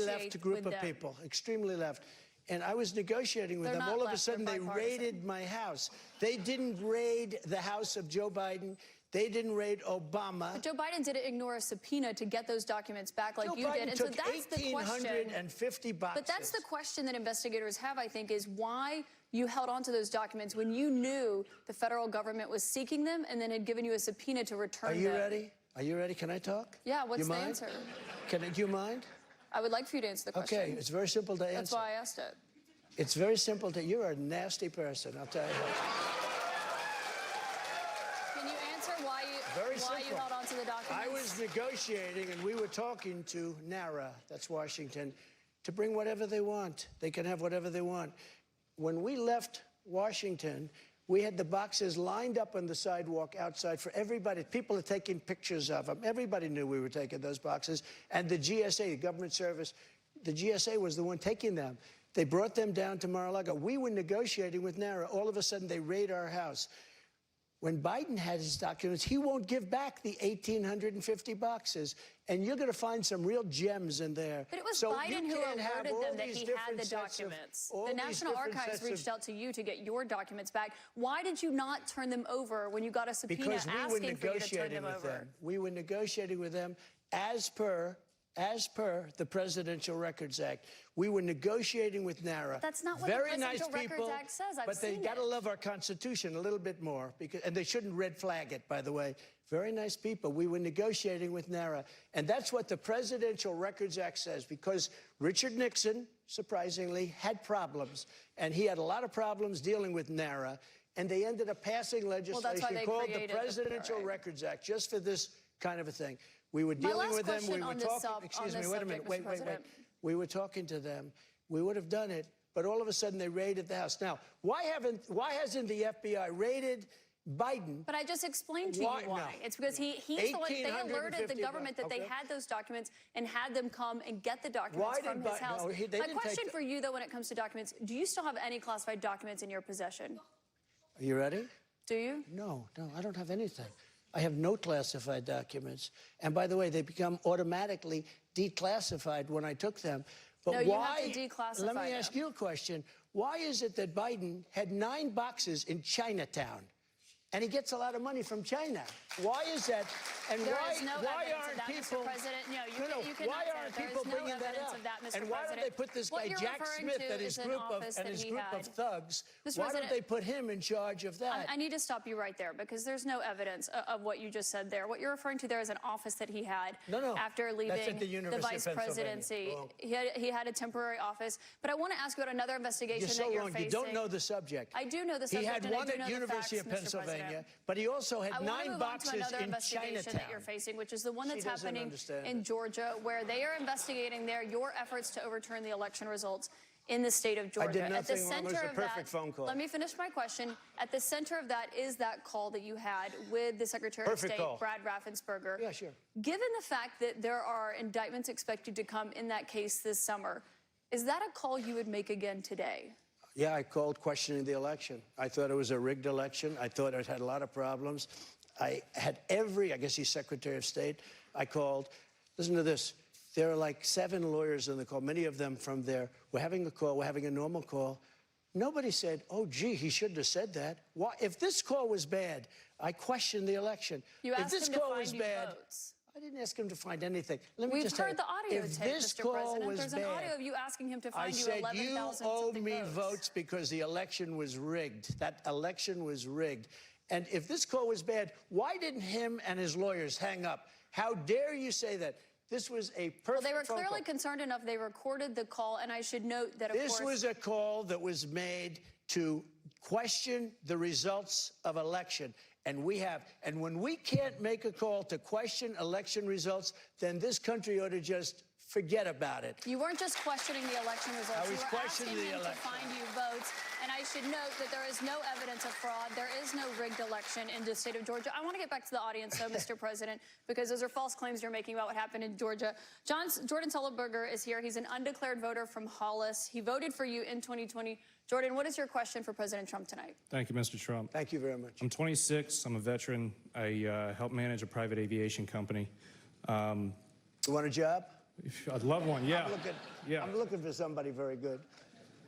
left group of them. people. Extremely left. And I was negotiating with them. All of a sudden, they raided my house. They didn't raid the house of Joe Biden. They didn't raid Obama. But Joe Biden didn't ignore a subpoena to get those documents back like you did. And so that's the question. 1,850 boxes. But that's the question that investigators have, I think, is why you held on to those documents when you knew the federal government was seeking them and then had given you a subpoena to return them. Are you ready? Are you ready? Can I talk? Yeah, what's the answer? Do you mind? I would like for you to answer the question. Okay, it's very simple to answer. That's why I asked it. It's very simple to, you're a nasty person, I'll tell you that. Can you answer why Very you simple. held on to the documents? I was negotiating, and we were talking to NARA, that's Washington, to bring whatever they want. They can have whatever they want. When we left Washington, we had the boxes lined up on the sidewalk outside for everybody. People are taking pictures of them. Everybody knew we were taking those boxes. And the GSA, the government service, the GSA was the one taking them. They brought them down to Mar-a-Lago. We were negotiating with NARA. All of a sudden, they raid our house. When Biden had his documents, he won't give back the 1,850 boxes. And you're going to find some real gems in there. But it was so Biden who alerted them that he had the documents. The National Archives reached out to you to get your documents back. Why did you not turn them over when you got a subpoena because we were asking for you to turn negotiating them with over? them. We were negotiating with them as per the Presidential Records Act. We were negotiating with NARA. That's not what Very the Presidential nice people, Records Act says. I've but they seen got to it. love our Constitution a little bit more, and they shouldn't red flag it, by the way. Very nice people. We were negotiating with NARA, and that's what the Presidential Records Act says, because Richard Nixon, surprisingly, had problems, and he had a lot of problems dealing with NARA, and they ended up passing legislation called the Presidential Records Act, just for this kind of a thing. We were dealing with them. We were talking. Excuse me. Wait a minute. Wait. We were talking to them. We would have done it, but all of a sudden they raided the house. Now, why hasn't the FBI raided Biden? But I just explained to you why. No. It's because he's the one. They alerted the government that they had those documents and had them come and get the documents from his house. No, My question for you, though, when it comes to documents, do you still have any classified documents in your possession? Are you ready? Do you? No, I don't have anything. I have no classified documents. And by the way, they become automatically declassified when I took them. But No, why? you have to declassify Let me them. ask you a question. Why is it that Biden had 9 boxes in Chinatown? And he gets a lot of money from China. Why is that? And There why, is no why evidence aren't of that, people? Mr. President. No, you cannot why say aren't that. There people is no bringing that evidence up? of that, Mr. And why don't President. they put this What guy you're Jack referring Smith to and his is an group office that he of had. thugs? Mr. Why don't President, they put him in charge of that? I need to stop you right there because there's no evidence of what you just said there. What you're referring to there is an office that he had after leaving That's at the University vice of Pennsylvania. presidency. Wrong. He had a temporary office. But I want to ask you about another investigation You're so that you're wrong. facing. You don't know the subject. I do know the subject. He had and one I do know at the University facts, of Mr. Pennsylvania, President. but he also had I want 9 to move boxes on to another in investigation Chinatown. that you're facing, which is the one that's doesn't happening understand in it. Georgia, where they are investigating there your efforts to overturn the election results in the state of Georgia. I did At the nothing wrong. It was center a of perfect that, phone call. let me finish my question. At the center of that is that call that you had with the Secretary of Perfect State, call. Brad Raffensperger. Yeah, sure. Given the fact that there are indictments expected to come in that case this summer, is that a call you would make again today? Yeah, I called questioning the election. I thought it was a rigged election. I thought it had a lot of problems. I had I guess he's Secretary of State. I called. Listen to this. There are like 7 lawyers on the call, many of them from there. We're having a call. We're having a normal call. Nobody said, oh, gee, he shouldn't have said that. Why? If this call was bad, I questioned the election. You if asked this him to call find was you bad, votes. I didn't ask him to find anything. Let me We've just tell heard you, the audio if tape, this Mr. call President. was There's bad, an audio of you asking him to I find you said, 11,000 you owe something me votes. votes because the election was rigged. That election was rigged. And if this call was bad, why didn't him and his lawyers hang up? How dare you say that? This was a perfect Well, they were phone clearly call. concerned enough. They recorded the call, and I should note that, of course... This was a call that was made to question the results of election. And we have. And when we can't make a call to question election results, then this country ought to just forget about it. You weren't just questioning the election results. I was you were questioning asking the him election. to find you votes. And I should note that there is no evidence of fraud. There is no rigged election in the state of Georgia. I want to get back to the audience, though, Mr. President, because those are false claims you're making about what happened in Georgia. Jordan Sullenberger is here. He's an undeclared voter from Hollis. He voted for you in 2020. Jordan, what is your question for President Trump tonight? Thank you, Mr. Trump. Thank you very much. I'm 26. I'm a veteran. I help manage a private aviation company. You want a job? I'd love one, yeah. I'm looking for somebody very good.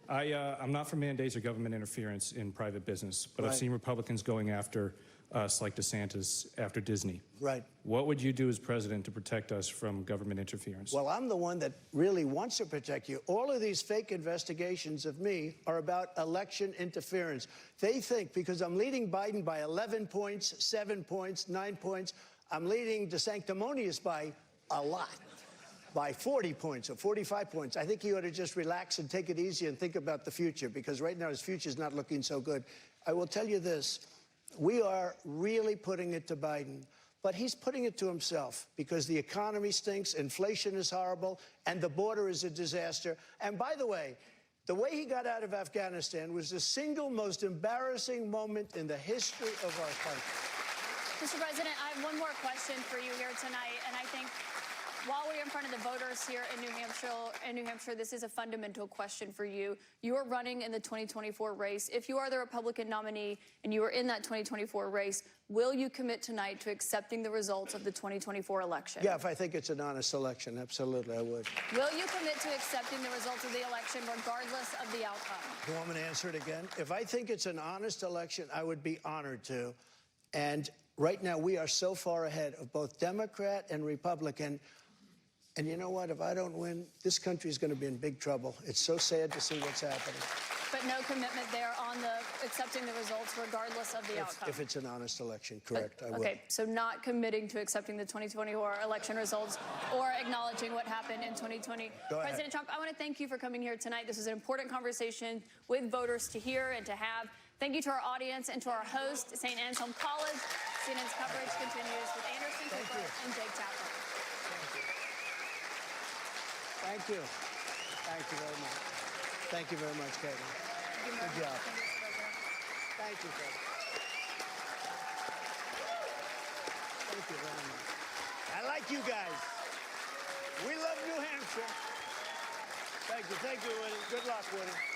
I'm not for mandates or government interference in private business, but I've Right. seen Republicans going after us like DeSantis after Disney. Right. What would you do as president to protect us from government interference? Well, I'm the one that really wants to protect you. All of these fake investigations of me are about election interference. They think because I'm leading Biden by 11 points, 7 points, 9 points, I'm leading DeSanctimonious by a lot. by 40 points or 45 points. I think he ought to just relax and take it easy and think about the future, because right now his future is not looking so good. I will tell you this. We are really putting it to Biden, but he's putting it to himself, because the economy stinks, inflation is horrible, and the border is a disaster. And by the way he got out of Afghanistan was the single most embarrassing moment in the history of our country. Mr. President, I have one more question for you here tonight, and I think while we're in front of the voters here in New Hampshire, this is a fundamental question for you. You are running in the 2024 race. If you are the Republican nominee and you are in that 2024 race, will you commit tonight to accepting the results of the 2024 election? Yeah, if I think it's an honest election, absolutely, I would. Will you commit to accepting the results of the election regardless of the outcome? You want me to answer it again? If I think it's an honest election, I would be honored to. And right now, we are so far ahead of both Democrat and Republican. And you know what? If I don't win, this country is going to be in big trouble. It's so sad to see what's happening. But no commitment there on the accepting the results regardless of the outcome. If it's an honest election, correct, I will. Okay, so not committing to accepting the 2024 election results or acknowledging what happened in 2020. Go ahead. President Trump, I want to thank you for coming here tonight. This is an important conversation with voters to hear and to have. Thank you to our audience and to our host, St. Anselm College. CNN's coverage continues with Anderson Cooper and Jake Tapper. Thank you. Thank you very much. Thank you very much, Katie. Good job. Thank you, Katie. Thank you very much. I like you guys. We love New Hampshire. Thank you, Woody. Good luck, Woody.